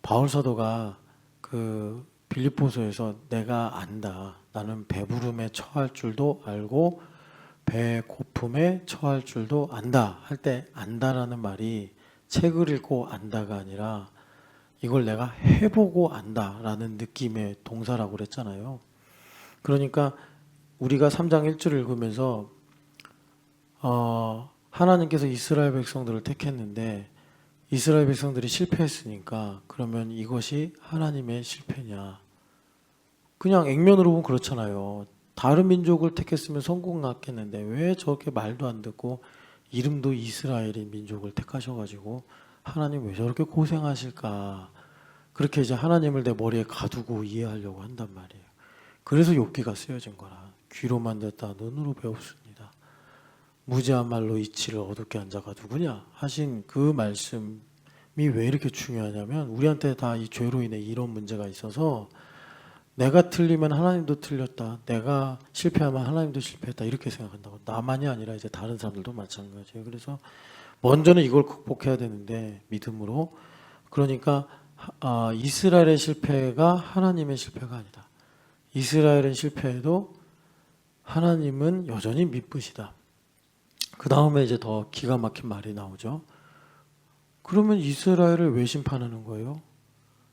바울 사도가 그 빌립보서에서 내가 안다. 나는 배부름에 처할 줄도 알고 배고픔에 처할 줄도 안다. 할 때 안다라는 말이 책을 읽고 안다가 아니라 이걸 내가 해보고 안다라는 느낌의 동사라고 그랬잖아요. 그러니까 우리가 3장 1절을 읽으면서 하나님께서 이스라엘 백성들을 택했는데 이스라엘 백성들이 실패했으니까 그러면 이것이 하나님의 실패냐. 그냥 액면으로 보면 그렇잖아요. 다른 민족을 택했으면 성공 났겠는데 왜 저렇게 말도 안 듣고 이름도 이스라엘인 민족을 택하셔가지고 하나님 왜 저렇게 고생하실까. 그렇게 이제 하나님을 내 머리에 가두고 이해하려고 한단 말이에요. 그래서 욥기가 쓰여진 거라. 귀로만 듣다 눈으로 배웠습니다. 무지한 말로 이치를 어둡게 한 자가 누구냐 하신 그 말씀이 왜 이렇게 중요하냐면 우리한테 다 이 죄로 인해 이런 문제가 있어서 내가 틀리면 하나님도 틀렸다. 내가 실패하면 하나님도 실패했다. 이렇게 생각한다고. 나만이 아니라 이제 다른 사람들도 마찬가지예요. 그래서 먼저는 이걸 극복해야 되는데 믿음으로. 그러니까 이스라엘의 실패가 하나님의 실패가 아니다. 이스라엘은 실패해도 하나님은 여전히 미쁘시다. 그 다음에 이제 더 기가 막힌 말이 나오죠. 그러면 이스라엘을 왜 심판하는 거예요?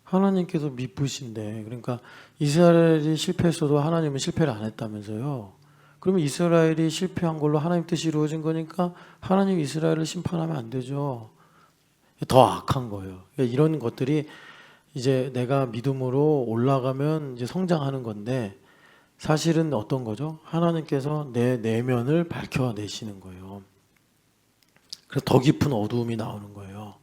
하나님께서 미쁘신데, 그러니까 이스라엘이 실패했어도 하나님은 실패를 안 했다면서요. 그러면 이스라엘이 실패한 걸로 하나님 뜻이 이루어진 거니까 하나님 이스라엘을 심판하면 안 되죠. 더 악한 거예요. 그러니까 이런 것들이 이제 내가 믿음으로 올라가면 이제 성장하는 건데 사실은 어떤 거죠? 하나님께서 내 내면을 밝혀내시는 거예요. 그래서 더 깊은 어두움이 나오는 거예요.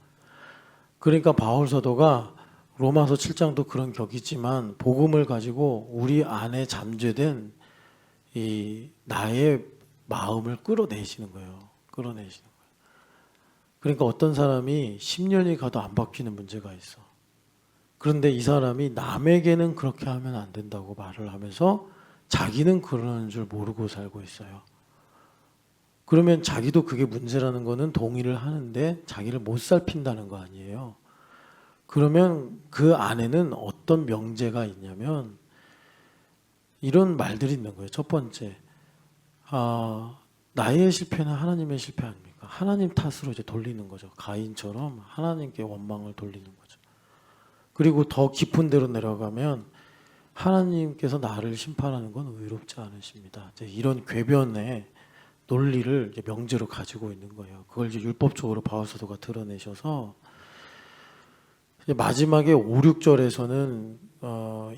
그러니까 바울 사도가 로마서 7장도 그런 격이지만 복음을 가지고 우리 안에 잠재된 이 나의 마음을 끌어내시는 거예요. 끌어내시는 거예요. 그러니까 어떤 사람이 10년이 가도 안 바뀌는 문제가 있어. 그런데 이 사람이 남에게는 그렇게 하면 안 된다고 말을 하면서 자기는 그러는 줄 모르고 살고 있어요. 그러면 자기도 그게 문제라는 거는 동의를 하는데 자기를 못 살핀다는 거 아니에요. 그러면 그 안에는 어떤 명제가 있냐면 이런 말들이 있는 거예요. 첫 번째, 나의 실패는 하나님의 실패 아닙니까? 하나님 탓으로 이제 돌리는 거죠. 가인처럼 하나님께 원망을 돌리는 거죠. 그리고 더 깊은 데로 내려가면 하나님께서 나를 심판하는 건 의롭지 않으십니다. 이제 이런 궤변의 논리를 이제 명제로 가지고 있는 거예요. 그걸 이제 율법적으로 바울 사도가 드러내셔서 이제 마지막에 5, 6절에서는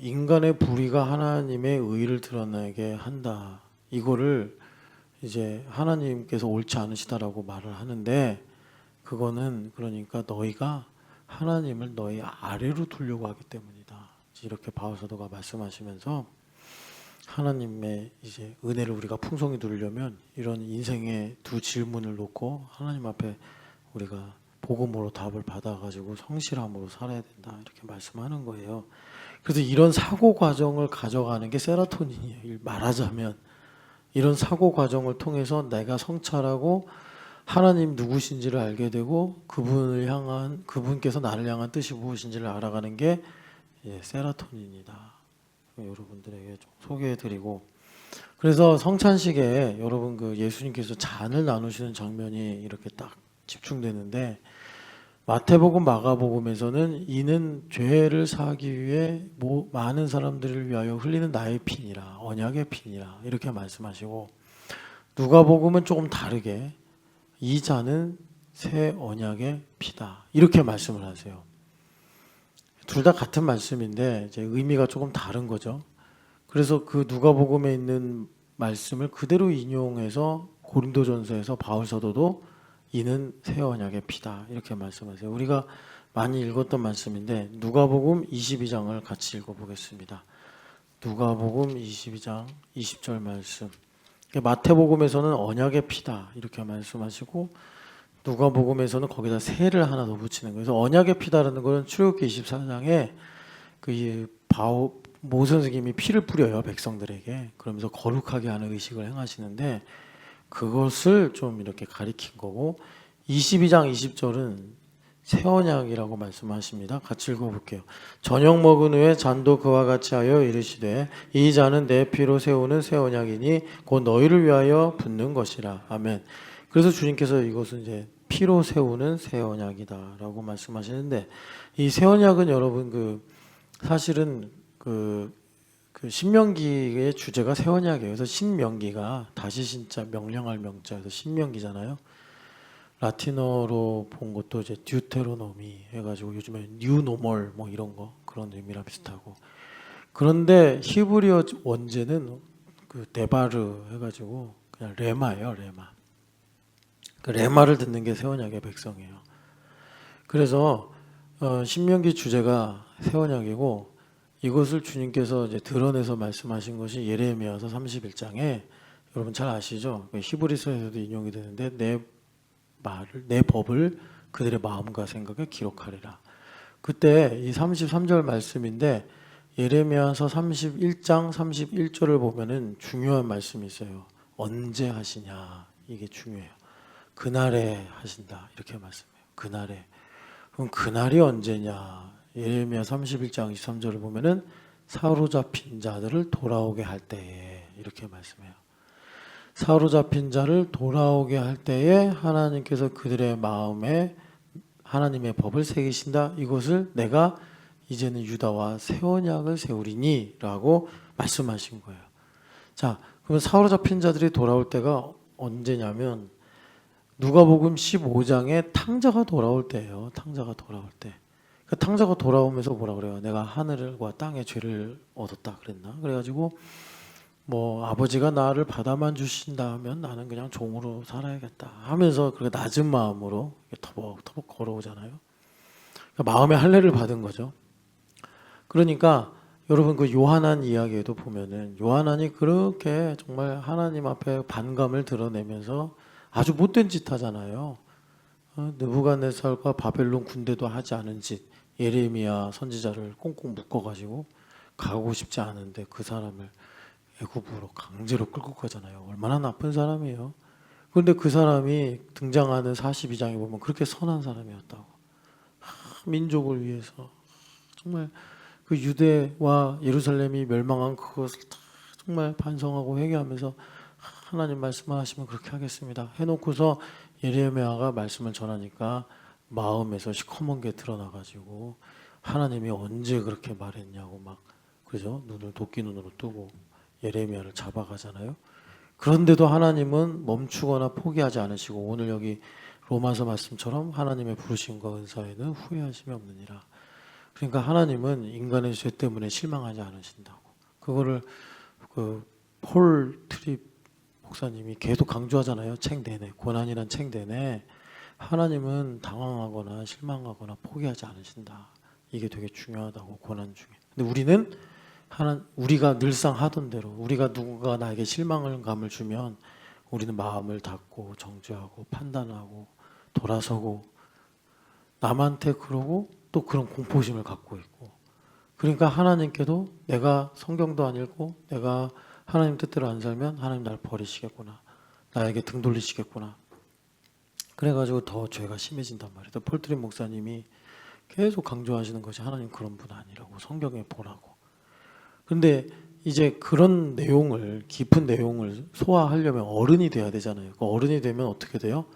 인간의 불의가 하나님의 의를 드러내게 한다. 이거를 이제 하나님께서 옳지 않으시다라고 말을 하는데 그거는 그러니까 너희가 하나님을 너희 아래로 두려고 하기 때문이다. 이렇게 바울 사도가 말씀하시면서 하나님의 이제 은혜를 우리가 풍성히 누리려면 이런 인생의 두 질문을 놓고 하나님 앞에 우리가 복음으로 답을 받아가지고 성실함으로 살아야 된다 이렇게 말씀하는 거예요. 그래서 이런 사고 과정을 가져가는 게 세라토닌이에요. 말하자면 이런 사고 과정을 통해서 내가 성찰하고 하나님 누구신지를 알게 되고 그분께서 나를 향한 뜻이 무엇인지를 알아가는 게 세라토닌이다. 여러분들에게 좀 소개해드리고, 그래서 성찬식에 여러분 그 예수님께서 잔을 나누시는 장면이 이렇게 딱 집중되는데, 마태복음, 마가복음에서는 이는 죄를 사하기 위해 많은 사람들을 위하여 흘리는 나의 피니라, 언약의 피니라 이렇게 말씀하시고, 누가복음은 조금 다르게 이 잔은 새 언약의 피다 이렇게 말씀을 하세요. 둘 다 같은 말씀인데 이제 의미가 조금 다른 거죠. 그래서 그 누가복음에 있는 말씀을 그대로 인용해서 고린도전서에서 바울 사도도 이는 새 언약의 피다 이렇게 말씀하세요. 우리가 많이 읽었던 말씀인데 누가복음 22장을 같이 읽어보겠습니다. 누가복음 22장 20절 말씀. 마태복음에서는 언약의 피다 이렇게 말씀하시고, 누가복음에서는 거기다 새를 하나 더 붙이는 거예요. 그래서 언약의 피다라는 것은 출애굽기 24장에 모 선생님이 피를 뿌려요, 백성들에게. 그러면서 거룩하게 하는 의식을 행하시는데 그것을 좀 이렇게 가리킨 거고, 22장 20절은 새 언약이라고 말씀하십니다. 같이 읽어볼게요. 저녁 먹은 후에 잔도 그와 같이 하여 이르시되 이 잔은 내 피로 세우는 새 언약이니 곧 너희를 위하여 붓는 것이라. 아멘. 그래서 주님께서 이것은 이제 피로 세우는 새 언약이다라고 말씀하시는데, 이 새 언약은 여러분 사실은 신명기의 주제가 새 언약이에요. 그래서 신명기가 다시 신자 명령할 명자에서 신명기잖아요. 라틴어로 본 것도 이제 듀테로노미 해가지고 요즘에 뉴노멀 뭐 이런 거 그런 의미랑 비슷하고, 그런데 히브리어 원제는 그 데바르 해가지고 그냥 레마예요, 레마. 그 레마를 듣는 게 새 언약의 백성이에요. 그래서 신명기 주제가 새 언약이고, 이것을 주님께서 이제 드러내서 말씀하신 것이 예레미야서 31장에 여러분 잘 아시죠? 히브리서에서도 인용이 되는데 내 법을 그들의 마음과 생각에 기록하리라. 그때 이 33절 말씀인데 예레미야서 31장 31절을 보면은 중요한 말씀이 있어요. 언제 하시냐, 이게 중요해요. 그날에 하신다 이렇게 말씀해요. 그날에. 그럼 그날이 언제냐? 예레미야 31장 23절을 보면은 사로잡힌 자들을 돌아오게 할 때에 이렇게 말씀해요. 사로잡힌 자를 돌아오게 할 때에 하나님께서 그들의 마음에 하나님의 법을 새기신다. 이것을 내가 이제는 유다와 새 언약을 세우리니 라고 말씀하신 거예요. 자, 그러면 사로잡힌 자들이 돌아올 때가 언제냐면 누가복음 15장에 탕자가 돌아올 때예요. 탕자가 돌아올 때. 그 탕자가 돌아오면서 뭐라 그래요? 내가 하늘과 땅의 죄를 얻었다 그랬나? 그래가지고 뭐 아버지가 나를 받아만 주신다 하면 나는 그냥 종으로 살아야겠다 하면서 그렇게 낮은 마음으로 터벅터벅 걸어오잖아요. 그러니까 마음의 할례를 받은 거죠. 그러니까 여러분 그 요한한 이야기에도 보면은 요한한이 그렇게 정말 하나님 앞에 반감을 드러내면서 아주 못된 짓 하잖아요. 느부갓네살과 바벨론 군대도 하지 않은 짓, 예레미야 선지자를 꽁꽁 묶어가지고 가고 싶지 않은데 그 사람을 애굽으로 강제로 끌고 가잖아요. 얼마나 나쁜 사람이에요. 그런데 그 사람이 등장하는 42장에 보면 그렇게 선한 사람이었다고. 민족을 위해서 정말 그 유대와 예루살렘이 멸망한 그것을 다 정말 반성하고 회개하면서 하나님 말씀하시면 그렇게 하겠습니다 해놓고서 예레미야가 말씀을 전하니까 마음에서 시커먼 게 드러나가지고 하나님이 언제 그렇게 말했냐고 막 그죠? 눈을 도끼 눈으로 뜨고 예레미야를 잡아가잖아요. 그런데도 하나님은 멈추거나 포기하지 않으시고 오늘 여기 로마서 말씀처럼 하나님의 부르심과 은사에는 후회하심이 없느니라. 그러니까 하나님은 인간의 죄 때문에 실망하지 않으신다고. 그거를 폴 트립 목사님이 계속 강조하잖아요. 책 내내. 고난이란 책 내내 하나님은 당황하거나 실망하거나 포기하지 않으신다. 이게 되게 중요하다고, 고난 중에. 근데 우리가 늘상 하던 대로 우리가 누군가 나에게 실망감을 주면 우리는 마음을 닫고 정죄하고 판단하고 돌아서고 남한테 그러고 또 그런 공포심을 갖고 있고, 그러니까 하나님께도 내가 성경도 안 읽고 내가 하나님 뜻대로 안 살면 하나님 날 버리시겠구나, 나에게 등 돌리시겠구나. 그래가지고 더 죄가 심해진단 말이에요. 폴트린 목사님이 계속 강조하시는 것이 하나님 그런 분 아니라고, 성경에 보라고. 근데 이제 그런 내용을, 깊은 내용을 소화하려면 어른이 돼야 되잖아요. 그 어른이 되면 어떻게 돼요?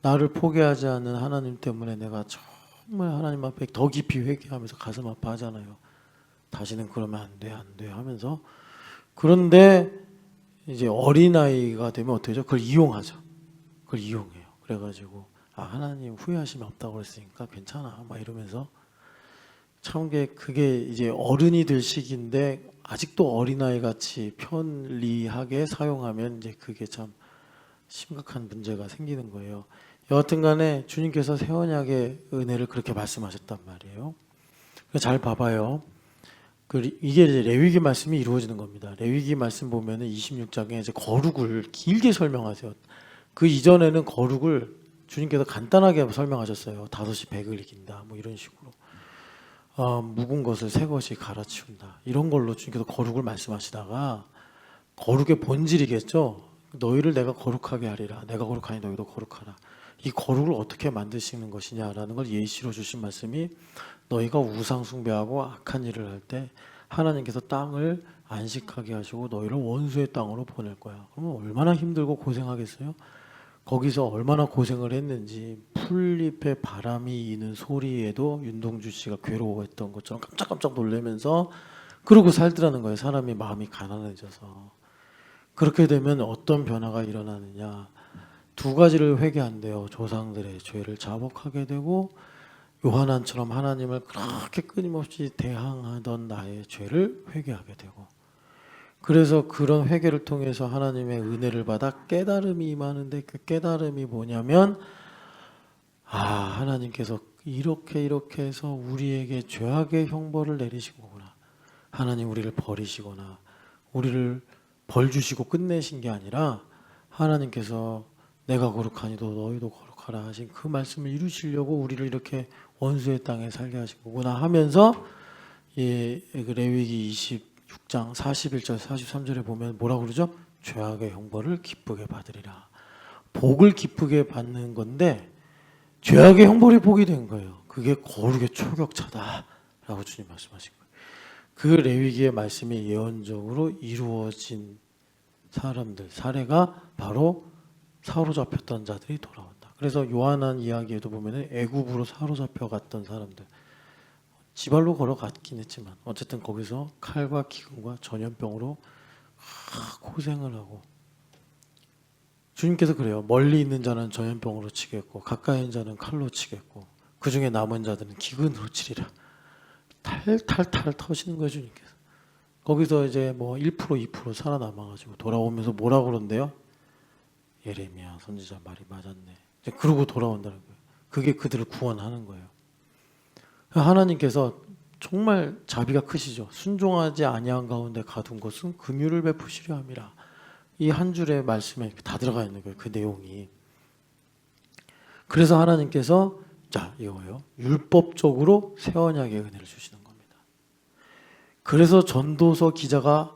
나를 포기하지 않는 하나님 때문에 내가 정말 하나님 앞에 더 깊이 회개하면서 가슴 아파하잖아요. 다시는 그러면 안 돼, 안 돼 하면서. 그런데 이제 어린아이가 되면 어떻게 하죠? 그걸 이용하죠. 그걸 이용해요. 그래가지고 하나님 후회하시면 없다고 그랬으니까 괜찮아 막 이러면서, 참 그게 이제 어른이 될 시기인데 아직도 어린아이 같이 편리하게 사용하면 이제 그게 참 심각한 문제가 생기는 거예요. 여하튼 간에 주님께서 새 언약의 은혜를 그렇게 말씀하셨단 말이에요. 잘 봐봐요. 이게 이제 레위기 말씀이 이루어지는 겁니다. 레위기 말씀 보면은 26장에 이제 거룩을 길게 설명하세요. 그 이전에는 거룩을 주님께서 간단하게 설명하셨어요. 5시 100을 이긴다 뭐 이런 식으로. 묵은 것을 새 것이 갈아치운다, 이런 걸로 주님께서 거룩을 말씀하시다가, 거룩의 본질이겠죠. 너희를 내가 거룩하게 하리라, 내가 거룩하니 너희도 거룩하라. 이 거룩을 어떻게 만드시는 것이냐라는 걸 예시로 주신 말씀이, 너희가 우상 숭배하고 악한 일을 할 때 하나님께서 땅을 안식하게 하시고 너희를 원수의 땅으로 보낼 거야. 그러면 얼마나 힘들고 고생하겠어요? 거기서 얼마나 고생을 했는지, 풀잎에 바람이 이는 소리에도 윤동주 씨가 괴로워했던 것처럼 깜짝깜짝 놀라면서 그러고 살더라는 거예요. 사람이 마음이 가난해져서. 그렇게 되면 어떤 변화가 일어나느냐, 두 가지를 회개한대요. 조상들의 죄를 자복하게 되고, 요한안처럼 하나님을 그렇게 끊임없이 대항하던 나의 죄를 회개하게 되고, 그래서 그런 회개를 통해서 하나님의 은혜를 받아 깨달음이 임하는데, 그 깨달음이 뭐냐면, 하나님께서 이렇게 해서 우리에게 죄악의 형벌을 내리신 거구나. 하나님 우리를 버리시거나 우리를 벌 주시고 끝내신 게 아니라, 하나님께서 내가 거룩하니도 너희도 거룩하라 하신 그 말씀을 이루시려고 우리를 이렇게 원수의 땅에 살게 하신 거구나 하면서, 그 레위기 26장 41절 43절에 보면 뭐라고 그러죠? 죄악의 형벌을 기쁘게 받으리라. 복을 기쁘게 받는 건데 죄악의 형벌이 복이 된 거예요. 그게 거룩의 초격차다라고 주님 말씀하신 거예요. 그 레위기의 말씀이 예언적으로 이루어진 사람들 사례가 바로 사로잡혔던 자들이 돌아온다. 그래서 요한한 이야기에도 보면 애굽으로 사로잡혀 갔던 사람들, 지발로 걸어갔긴 했지만 어쨌든 거기서 칼과 기근과 전염병으로 고생을 하고, 주님께서 그래요. 멀리 있는 자는 전염병으로 치겠고 가까이 있는 자는 칼로 치겠고 그 중에 남은 자들은 기근으로 치리라. 탈탈탈 터시는 거예요, 주님께서. 거기서 이제 뭐 1% 2% 살아남아가지고 돌아오면서 뭐라 그런대요? 예레미야 선지자 말이 맞았네. 이제 그러고 돌아온다는 거예요. 그게 그들을 구원하는 거예요. 하나님께서 정말 자비가 크시죠. 순종하지 아니한 가운데 가둔 것은 긍휼을 베푸시려 함이라. 이 한 줄의 말씀에 다 들어가 있는 거예요. 그 내용이. 그래서 하나님께서 이거예요. 율법적으로 새 언약의 은혜를 주시는 겁니다. 그래서 전도서 기자가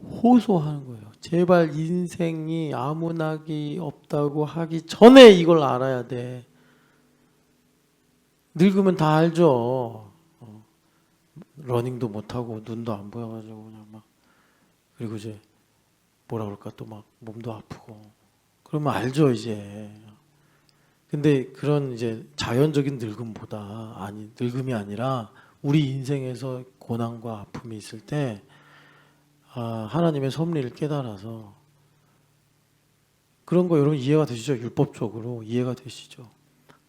호소하는 거예요. 제발 인생이 아무 낙이 없다고 하기 전에 이걸 알아야 돼. 늙으면 다 알죠. 러닝도 못하고 눈도 안 보여가지고 그냥 막, 그리고 이제 뭐라 그럴까 또 막 몸도 아프고 그러면 알죠 이제. 근데 그런 이제 자연적인 늙음보다 늙음이 아니라 우리 인생에서 고난과 아픔이 있을 때 하나님의 섭리를 깨달아서, 그런 거 여러분 이해가 되시죠? 율법적으로 이해가 되시죠?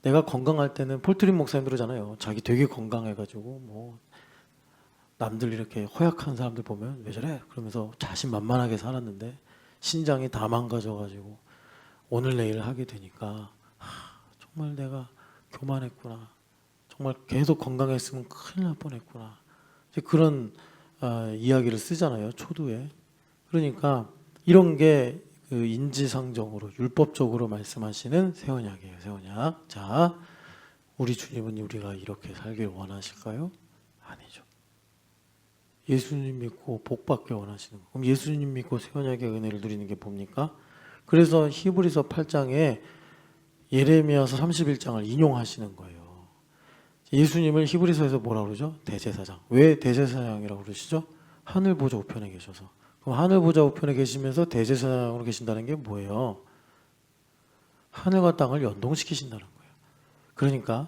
내가 건강할 때는 폴트린 목사님 그러잖아요. 자기 되게 건강해가지고 뭐 남들 이렇게 허약한 사람들 보면 왜 저래? 그러면서 자신만만하게 살았는데 신장이 다 망가져가지고 오늘 내일 하게 되니까 정말 내가 교만했구나. 정말 계속 건강했으면 큰일 날 뻔했구나. 이제 그런 이야기를 쓰잖아요. 초두에. 그러니까 이런 게 그 인지상정으로 율법적으로 말씀하시는 새 언약이에요. 새 언약. 자, 우리 주님은 우리가 이렇게 살길 원하실까요? 아니죠. 예수님 믿고 복 받길 원하시는 거. 그럼 예수님 믿고 새 언약의 은혜를 누리는 게 뭡니까? 그래서 히브리서 8장에 예레미야서 31장을 인용하시는 거예요. 예수님을 히브리서에서 뭐라 그러죠? 대제사장. 왜 대제사장이라고 그러시죠? 하늘 보좌 우편에 계셔서. 그럼 하늘 보좌 우편에 계시면서 대제사장으로 계신다는 게 뭐예요? 하늘과 땅을 연동시키신다는 거예요. 그러니까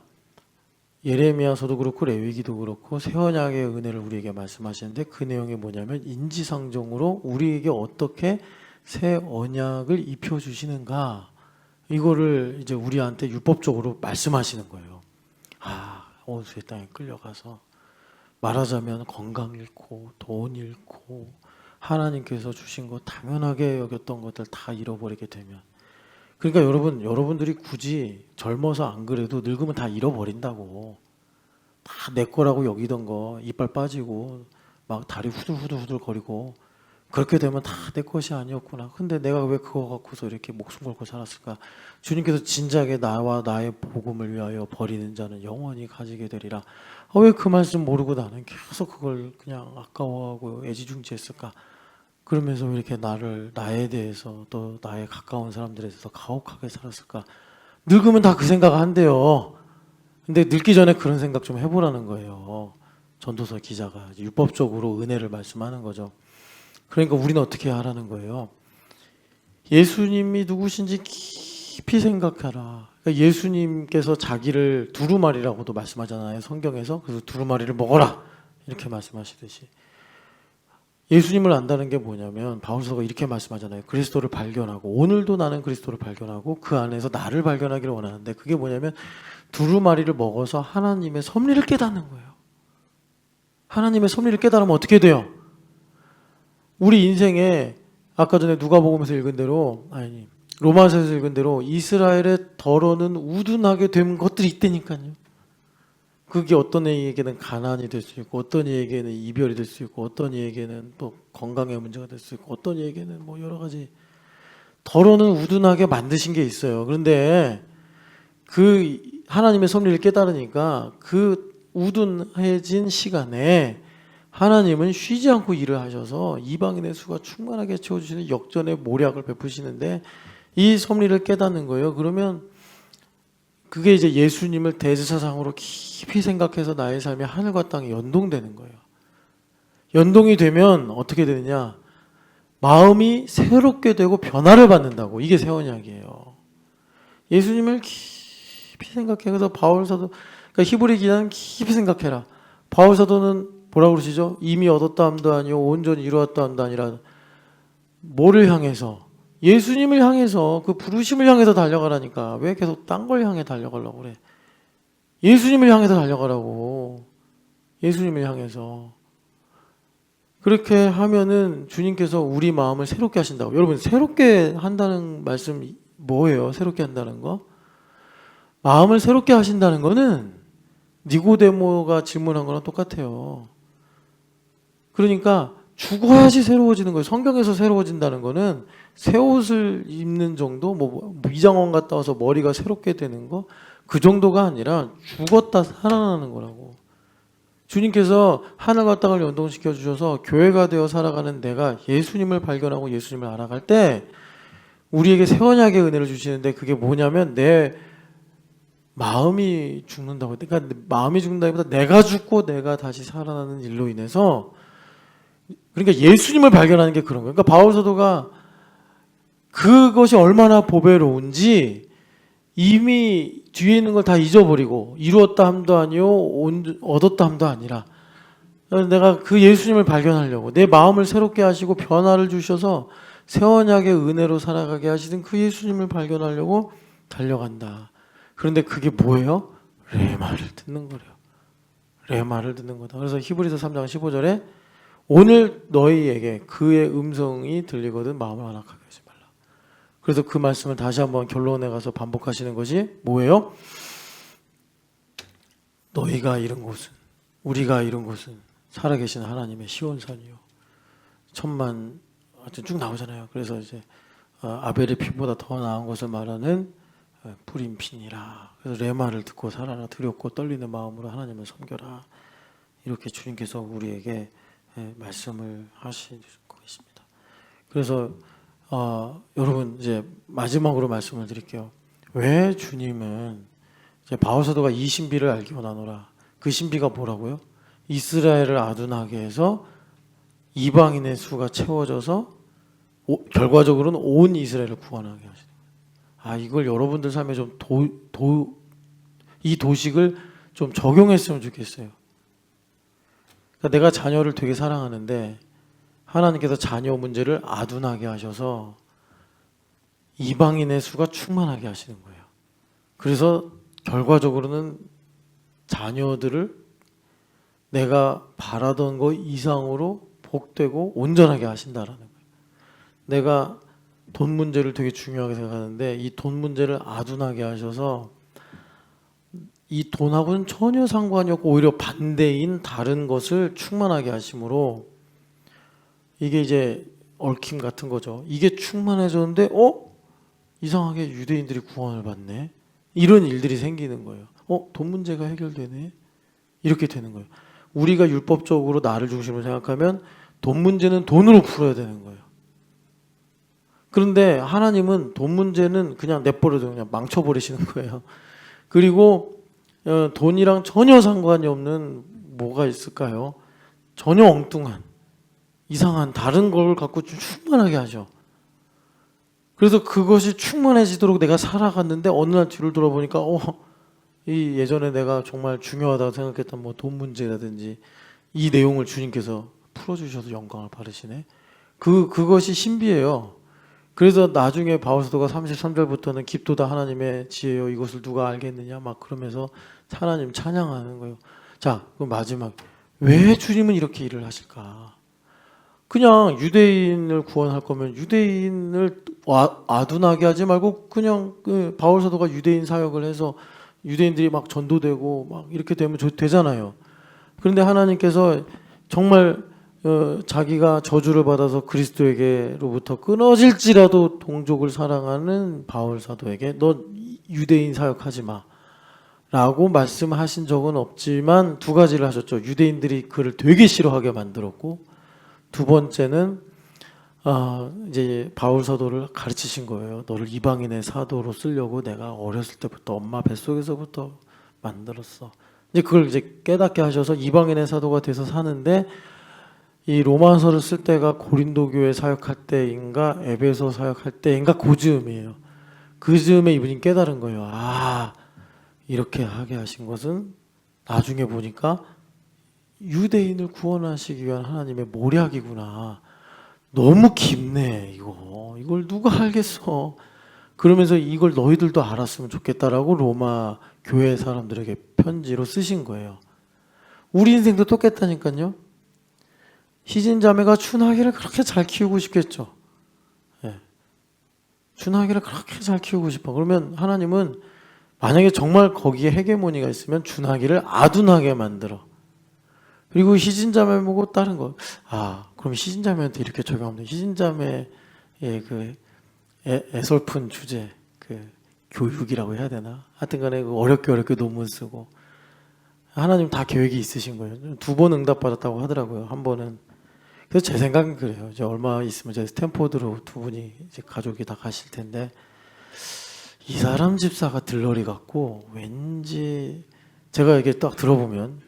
예레미야서도 그렇고 레위기도 그렇고 새 언약의 은혜를 우리에게 말씀하시는데 그 내용이 뭐냐면 인지상정으로 우리에게 어떻게 새 언약을 입혀 주시는가, 이거를 이제 우리한테 율법적으로 말씀하시는 거예요. 원수의 땅에 끌려가서 말하자면 건강 잃고 돈 잃고 하나님께서 주신 거 당연하게 여겼던 것들 다 잃어버리게 되면, 그러니까 여러분들이 굳이 젊어서 안 그래도 늙으면 다 잃어버린다고. 다 내 거라고 여기던 거 이빨 빠지고 막 다리 후들후들 거리고 그렇게 되면 다 내 것이 아니었구나. 근데 내가 왜 그거 갖고서 이렇게 목숨 걸고 살았을까? 주님께서 진작에 나와 나의 복음을 위하여 버리는 자는 영원히 가지게 되리라. 왜 그 말씀 모르고 나는 계속 그걸 그냥 아까워하고 애지중지했을까? 그러면서 왜 이렇게 나에 대해서 또 나의 가까운 사람들에 대해서 가혹하게 살았을까? 늙으면 다 그 생각 한대요. 근데 늙기 전에 그런 생각 좀 해보라는 거예요. 전도서 기자가 율법적으로 은혜를 말씀하는 거죠. 그러니까 우리는 어떻게 하라는 거예요? 예수님이 누구신지 깊이 생각하라. 그러니까 예수님께서 자기를 두루마리라고도 말씀하잖아요, 성경에서. 그래서 두루마리를 먹어라 이렇게 말씀하시듯이 예수님을 안다는 게 뭐냐면 바울서가 이렇게 말씀하잖아요. 그리스도를 발견하고, 오늘도 나는 그리스도를 발견하고 그 안에서 나를 발견하기를 원하는데, 그게 뭐냐면 두루마리를 먹어서 하나님의 섭리를 깨닫는 거예요. 하나님의 섭리를 깨달으면 어떻게 돼요? 우리 인생에 아까 전에 누가복음에서 읽은 대로, 아니 로마서에서 읽은 대로 이스라엘의 덜어는 우둔하게 된 것들이 있다니까요. 그게 어떤 이에게는 가난이 될 수 있고, 어떤 이에게는 이별이 될 수 있고, 어떤 이에게는 또 건강의 문제가 될 수 있고, 어떤 이에게는 뭐 여러 가지 덜어는 우둔하게 만드신 게 있어요. 그런데 그 하나님의 섭리를 깨달으니까 그 우둔해진 시간에 하나님은 쉬지 않고 일을 하셔서 이방인의 수가 충만하게 채워주시는 역전의 모략을 베푸시는데, 이 섭리를 깨닫는 거예요. 그러면 그게 이제 예수님을 대제사장으로 깊이 생각해서 나의 삶이 하늘과 땅에 연동되는 거예요. 연동이 되면 어떻게 되느냐? 마음이 새롭게 되고 변화를 받는다고. 이게 새 언약이에요. 예수님을 깊이 생각해. 그래서 바울사도, 그러니까 히브리 기자는 깊이 생각해라. 바울사도는 뭐라고 그러시죠? 이미 얻었다 함도 아니요 온전히 이루었다 함도 아니라 뭐를 향해서? 예수님을 향해서, 그 부르심을 향해서 달려가라니까. 왜 계속 딴 걸 향해 달려가려고 그래? 예수님을 향해서 달려가라고. 예수님을 향해서. 그렇게 하면은 주님께서 우리 마음을 새롭게 하신다고. 여러분, 새롭게 한다는 말씀 뭐예요? 새롭게 한다는 거? 마음을 새롭게 하신다는 거는 니고데모가 질문한 거랑 똑같아요. 그러니까 죽어야지 새로워지는 거예요. 성경에서 새로워진다는 거는 새 옷을 입는 정도, 뭐 미장원 갔다 와서 머리가 새롭게 되는 거, 그 정도가 아니라 죽었다 살아나는 거라고. 주님께서 하늘과 땅을 연동시켜 주셔서 교회가 되어 살아가는 내가 예수님을 발견하고 예수님을 알아갈 때 우리에게 새 언약의 은혜를 주시는데, 그게 뭐냐면 내 마음이 죽는다고. 그러니까 마음이 죽는다기보다 내가 죽고 내가 다시 살아나는 일로 인해서, 그러니까 예수님을 발견하는 게 그런 거예요. 그러니까 바울 사도가 그것이 얼마나 보배로운지 이미 뒤에 있는 걸 다 잊어버리고, 이루었다 함도 아니요 얻었다 함도 아니라, 내가 그 예수님을 발견하려고 내 마음을 새롭게 하시고 변화를 주셔서 새 언약의 은혜로 살아가게 하시는 그 예수님을 발견하려고 달려간다. 그런데 그게 뭐예요? 레마를 듣는 거래요. 레마를 듣는 거다. 그래서 히브리서 3장 15절에 오늘 너희에게 그의 음성이 들리거든 마음을 완악하게 하지 말라. 그래서 그 말씀을 다시 한번 결론에 가서 반복하시는 것이 뭐예요? 너희가 이룬 곳은, 우리가 이룬 곳은 살아계신 하나님의 시온산이요 천만, 쭉 나오잖아요. 그래서 이제 아벨의 피보다 더 나은 것을 말하는 불임핀이라. 그래서 레마를 듣고 살아라. 두렵고 떨리는 마음으로 하나님을 섬겨라. 이렇게 주님께서 우리에게 말씀을 하시고 계십니다. 그래서 여러분 이제 마지막으로 말씀을 드릴게요. 왜 주님은 이제 바울 사도가 이 신비를 알기 원하노라. 그 신비가 뭐라고요? 이스라엘을 아둔하게 해서 이방인의 수가 채워져서 결과적으로는 온 이스라엘을 구원하게 하시는 거예요. 이걸 여러분들 삶에 좀 이 도식을 좀 적용했으면 좋겠어요. 그러니까 내가 자녀를 되게 사랑하는데 하나님께서 자녀 문제를 아둔하게 하셔서 이방인의 수가 충만하게 하시는 거예요. 그래서 결과적으로는 자녀들을 내가 바라던 것 이상으로 복되고 온전하게 하신다라는 거예요. 내가 돈 문제를 되게 중요하게 생각하는데 이 돈 문제를 아둔하게 하셔서 이 돈하고는 전혀 상관이 없고 오히려 반대인 다른 것을 충만하게 하심으로 이게 이제 얽힘 같은 거죠. 이게 충만해졌는데 이상하게 유대인들이 구원을 받네. 이런 일들이 생기는 거예요. 돈 문제가 해결되네. 이렇게 되는 거예요. 우리가 율법적으로 나를 중심으로 생각하면 돈 문제는 돈으로 풀어야 되는 거예요. 그런데 하나님은 돈 문제는 그냥 내버려둬 그냥 망쳐버리시는 거예요. 그리고 돈이랑 전혀 상관이 없는 뭐가 있을까요? 전혀 엉뚱한 이상한 다른 걸 갖고 좀 충만하게 하죠. 그래서 그것이 충만해지도록 내가 살아갔는데 어느 날 뒤를 돌아보니까 이 예전에 내가 정말 중요하다고 생각했던 뭐 돈 문제라든지 이 내용을 주님께서 풀어주셔서 영광을 받으시네. 그것이 신비예요. 그래서 나중에 바울 사도가 33절부터는 깊도다 하나님의 지혜요 이것을 누가 알겠느냐 막 그러면서 하나님 찬양하는 거예요. 자, 그럼 마지막 왜 주님은 이렇게 일을 하실까? 그냥 유대인을 구원할 거면 유대인을 아둔하게 하지 말고 그냥 바울 사도가 유대인 사역을 해서 유대인들이 막 전도되고 막 이렇게 되면 되잖아요. 그런데 하나님께서 정말 자기가 저주를 받아서 그리스도에게로부터 끊어질지라도 동족을 사랑하는 바울 사도에게 너 유대인 사역하지 마 라고 말씀하신 적은 없지만 두 가지를 하셨죠. 유대인들이 그를 되게 싫어하게 만들었고 두 번째는 이제 바울 사도를 가르치신 거예요. 너를 이방인의 사도로 쓰려고 내가 어렸을 때부터 엄마 뱃속에서부터 만들었어. 이제 그걸 이제 깨닫게 하셔서 이방인의 사도가 돼서 사는데 이 로마서를 쓸 때가 고린도 교회 사역할 때인가 에베소 사역할 때인가 그 즈음이에요. 그 즈음에 이분이 깨달은 거예요. 이렇게 하게 하신 것은 나중에 보니까 유대인을 구원하시기 위한 하나님의 모략이구나. 너무 깊네 이걸 누가 알겠어. 그러면서 이걸 너희들도 알았으면 좋겠다라고 로마 교회 사람들에게 편지로 쓰신 거예요. 우리 인생도 똑같다니까요. 희진자매가 준하기를 그렇게 잘 키우고 싶겠죠. 준하기를 그렇게 잘 키우고 싶어. 그러면 하나님은 만약에 정말 거기에 헤게모니가 있으면 준하기를 아둔하게 만들어. 그리고 희진자매 보고 다른 거. 그럼 희진자매한테 이렇게 적용하면 돼. 희진자매의 그 애설픈 주제, 그 교육이라고 해야 되나? 하여튼간에 어렵게 논문 쓰고. 하나님 다 계획이 있으신 거예요. 2번 응답받았다고 하더라고요. 한 번은. 그래서 제 생각은 그래요. 이제 얼마 있으면 이제 스탠포드로 두 분이 이제 가족이 다 가실 텐데 이 사람 집사가 들러리 같고 왠지 제가 이게 딱 들어보면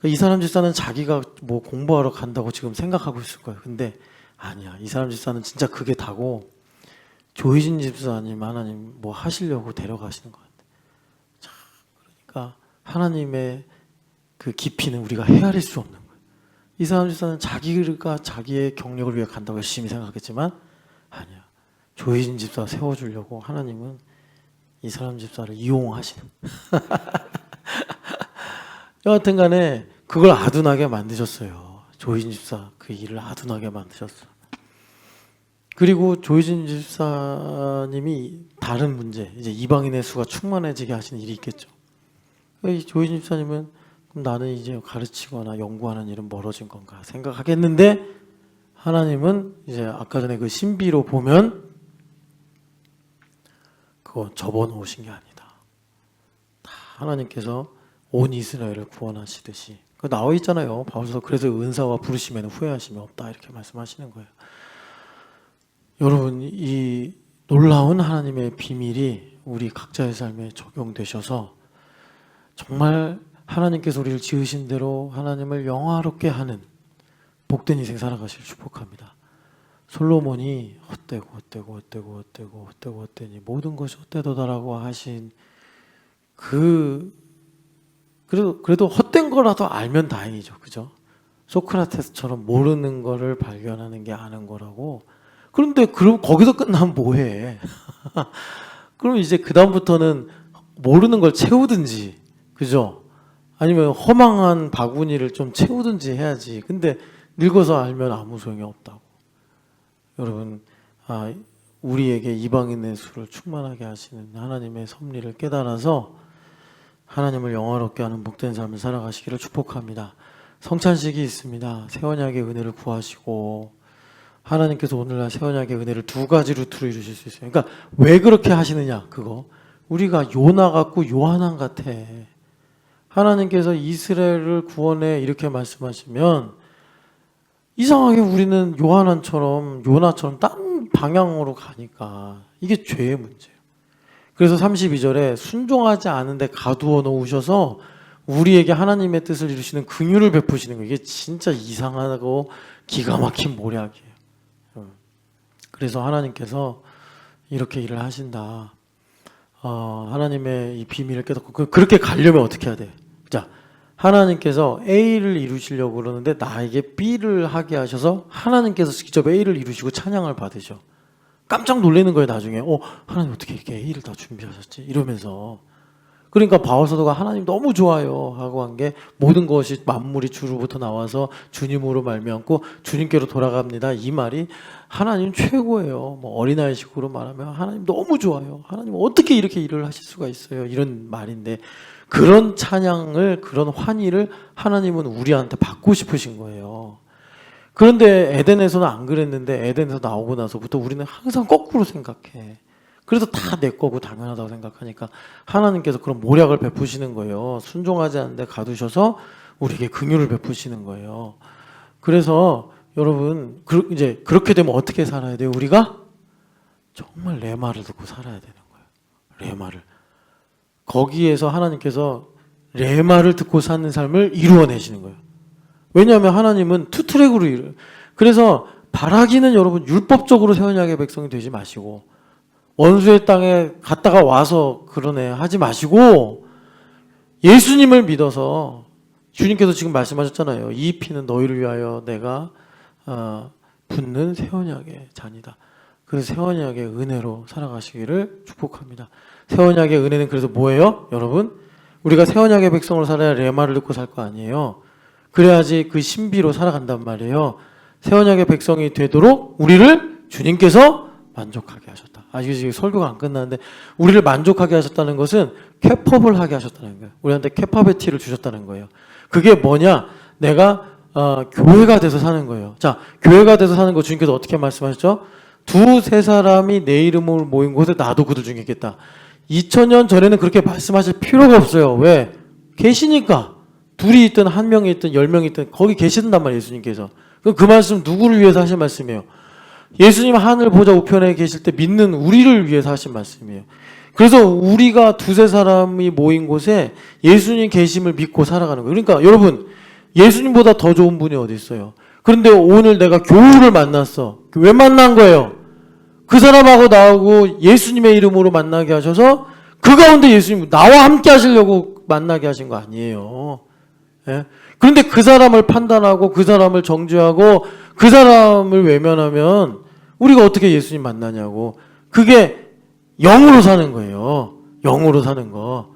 이 사람 집사는 자기가 뭐 공부하러 간다고 지금 생각하고 있을 거예요. 근데 아니야. 이 사람 집사는 진짜 그게 다고 조희진 집사님 하나님 뭐 하시려고 데려가시는 것 같아요. 자, 그러니까 하나님의 그 깊이는 우리가 헤아릴 수 없는 거예요. 이 사람 집사는 자기가 자기의 경력을 위해 간다고 열심히 생각했지만 아니야. 조희진 집사 세워주려고 하나님은 이 사람 집사를 이용하시는 여하튼 간에 그걸 아둔하게 만드셨어요. 조희진 집사 그 일을 아둔하게 만드셨어요. 그리고 조희진 집사님이 다른 문제, 이제 이방인의 수가 충만해지게 하시는 일이 있겠죠. 이 조희진 집사님은 그럼 나는 이제 가르치거나 연구하는 일은 멀어진 건가 생각하겠는데 하나님은 이제 아까 전에 그 신비로 보면 그건 접어놓으신 게 아니다. 다 하나님께서 온 이스라엘을 구원하시듯이 그 나와 있잖아요. 바울서 그래서 은사와 부르심에는 후회하심이 없다 이렇게 말씀하시는 거예요. 여러분 이 놀라운 하나님의 비밀이 우리 각자의 삶에 적용되셔서 정말 하나님께서 우리를 지으신 대로 하나님을 영화롭게 하는 복된 인생 살아가시길 축복합니다. 솔로몬이 헛되고 모든 것이 헛되도다라고 하신 그래도 헛된 거라도 알면 다행이죠. 그죠? 소크라테스처럼 모르는 거를 발견하는 게 아는 거라고. 그런데 그럼 거기서 끝나면 뭐해? 그럼 이제 그 다음부터는 모르는 걸 채우든지, 그죠? 아니면 허망한 바구니를 좀 채우든지 해야지. 근데 늙어서 알면 아무 소용이 없다고. 여러분, 우리에게 이방인의 수를 충만하게 하시는 하나님의 섭리를 깨달아서 하나님을 영화롭게 하는 복된 삶을 살아가시기를 축복합니다. 성찬식이 있습니다. 새 언약의 은혜를 구하시고 하나님께서 오늘날 새 언약의 은혜를 두 가지 루트로 이루실 수 있어요. 그러니까 왜 그렇게 하시느냐 그거. 우리가 요나 같고 요한왕 같아. 하나님께서 이스라엘을 구원해 이렇게 말씀하시면 이상하게 우리는 요나처럼 딴 방향으로 가니까 이게 죄의 문제예요. 그래서 32절에 순종하지 않은데 가두어 놓으셔서 우리에게 하나님의 뜻을 이루시는 긍휼을 베푸시는 거예요. 이게 진짜 이상하고 기가 막힌 모략이에요. 그래서 하나님께서 이렇게 일을 하신다. 하나님의 이 비밀을 깨닫고 그렇게 가려면 어떻게 해야 돼? 자, 하나님께서 A를 이루시려고 그러는데 나에게 B를 하게 하셔서 하나님께서 직접 A를 이루시고 찬양을 받으셔. 깜짝 놀라는 거예요. 나중에 하나님 어떻게 이렇게 A를 다 준비하셨지? 이러면서. 그러니까 바울사도가 하나님 너무 좋아요 하고 한 게 모든 것이 만물이 주로부터 나와서 주님으로 말미암고 주님께로 돌아갑니다. 이 말이 하나님 최고예요. 뭐 어린아이식으로 말하면 하나님 너무 좋아요. 하나님 어떻게 이렇게 일을 하실 수가 있어요. 이런 말인데 그런 찬양을 그런 환희를 하나님은 우리한테 받고 싶으신 거예요. 그런데 에덴에서는 안 그랬는데 에덴에서 나오고 나서부터 우리는 항상 거꾸로 생각해. 그래서 다 내 거고 당연하다고 생각하니까 하나님께서 그런 모략을 베푸시는 거예요. 순종하지 않는데 가두셔서 우리에게 긍휼을 베푸시는 거예요. 그래서 여러분 이제 그렇게 되면 어떻게 살아야 돼요? 우리가 정말 내 말을 듣고 살아야 되는 거예요. 내 말을. 거기에서 하나님께서 내 말을 듣고 사는 삶을 이루어내시는 거예요. 왜냐하면 하나님은 투트랙으로 그래서 바라기는 여러분 율법적으로 새 언약의 백성이 되지 마시고 원수의 땅에 갔다가 와서 그러네 하지 마시고 예수님을 믿어서 주님께서 지금 말씀하셨잖아요. 이 피는 너희를 위하여 내가 붓는 새 언약의 잔이다. 그 새 언약의 은혜로 살아가시기를 축복합니다. 새 언약의 은혜는 그래서 뭐예요? 여러분 우리가 새 언약의 백성으로 살아야 내 말을 듣고 살 거 아니에요. 그래야지 그 신비로 살아간단 말이에요. 새 언약의 백성이 되도록 우리를 주님께서 만족하게 하셨다. 아직 지금 설교가 안 끝났는데 우리를 만족하게 하셨다는 것은 캡업을 하게 하셨다는 거예요. 우리한테 캐파비티를 주셨다는 거예요. 그게 뭐냐? 내가 교회가 돼서 사는 거예요. 자, 교회가 돼서 사는 거 주님께서 어떻게 말씀하셨죠? 두세 사람이 내 이름으로 모인 곳에 나도 그들 중에 있겠다. 2000년 전에는 그렇게 말씀하실 필요가 없어요. 왜? 계시니까. 둘이 있든 한 명이 있든 10명이 있든 거기 계시단 말이에요. 예수님께서. 그럼 그 말씀 누구를 위해서 하신 말씀이에요? 예수님 하늘 보좌 우편에 계실 때 믿는 우리를 위해서 하신 말씀이에요. 그래서 우리가 두세 사람이 모인 곳에 예수님 계심을 믿고 살아가는 거예요. 그러니까 여러분 예수님보다 더 좋은 분이 어디 있어요? 그런데 오늘 내가 교우를 만났어. 왜 만난 거예요? 그 사람하고 나하고 예수님의 이름으로 만나게 하셔서 그 가운데 예수님 나와 함께 하시려고 만나게 하신 거 아니에요. 예? 그런데 그 사람을 판단하고 그 사람을 정죄하고 그 사람을 외면하면 우리가 어떻게 예수님 만나냐고. 그게 영으로 사는 거예요. 영으로 사는 거.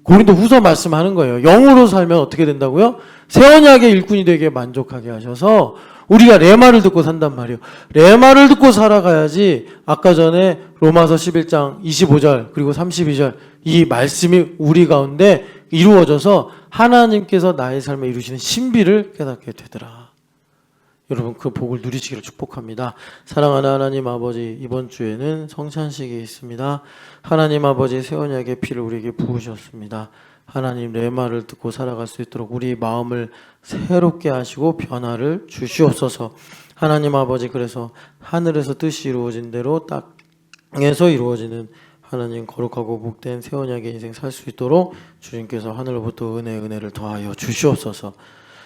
고린도후서 말씀하는 거예요. 영으로 살면 어떻게 된다고요? 새 언약의 일꾼이 되게 만족하게 하셔서 우리가 내 말을 듣고 산단 말이에요. 내 말을 듣고 살아가야지 아까 전에 로마서 11장 25절 그리고 32절 이 말씀이 우리 가운데 이루어져서 하나님께서 나의 삶에 이루시는 신비를 깨닫게 되더라. 여러분 그 복을 누리시기를 축복합니다. 사랑하는 하나님 아버지, 이번 주에는 성찬식이 있습니다. 하나님 아버지, 새 언약의 피를 우리에게 부으셨습니다. 하나님, 내 말을 듣고 살아갈 수 있도록 우리 마음을 새롭게 하시고 변화를 주시옵소서. 하나님 아버지, 그래서 하늘에서 뜻이 이루어진 대로 땅에서 이루어지는 하나님 거룩하고 복된 새 언약의 인생 살 수 있도록 주님께서 하늘로부터 은혜를 더하여 주시옵소서.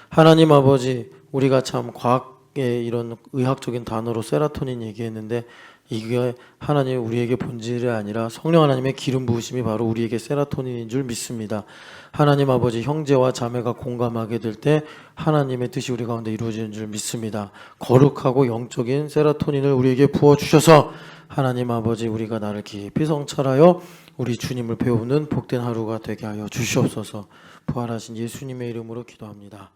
하나님 아버지, 우리가 참 과학의 이런 의학적인 단어로 세라토닌 얘기했는데 이게 하나님 우리에게 본질이 아니라 성령 하나님의 기름 부으심이 바로 우리에게 세라토닌인 줄 믿습니다. 하나님 아버지, 형제와 자매가 공감하게 될 때 하나님의 뜻이 우리 가운데 이루어지는 줄 믿습니다. 거룩하고 영적인 세라토닌을 우리에게 부어주셔서 하나님 아버지, 우리가 나를 깊이 성찰하여 우리 주님을 배우는 복된 하루가 되게 하여 주시옵소서. 부활하신 예수님의 이름으로 기도합니다.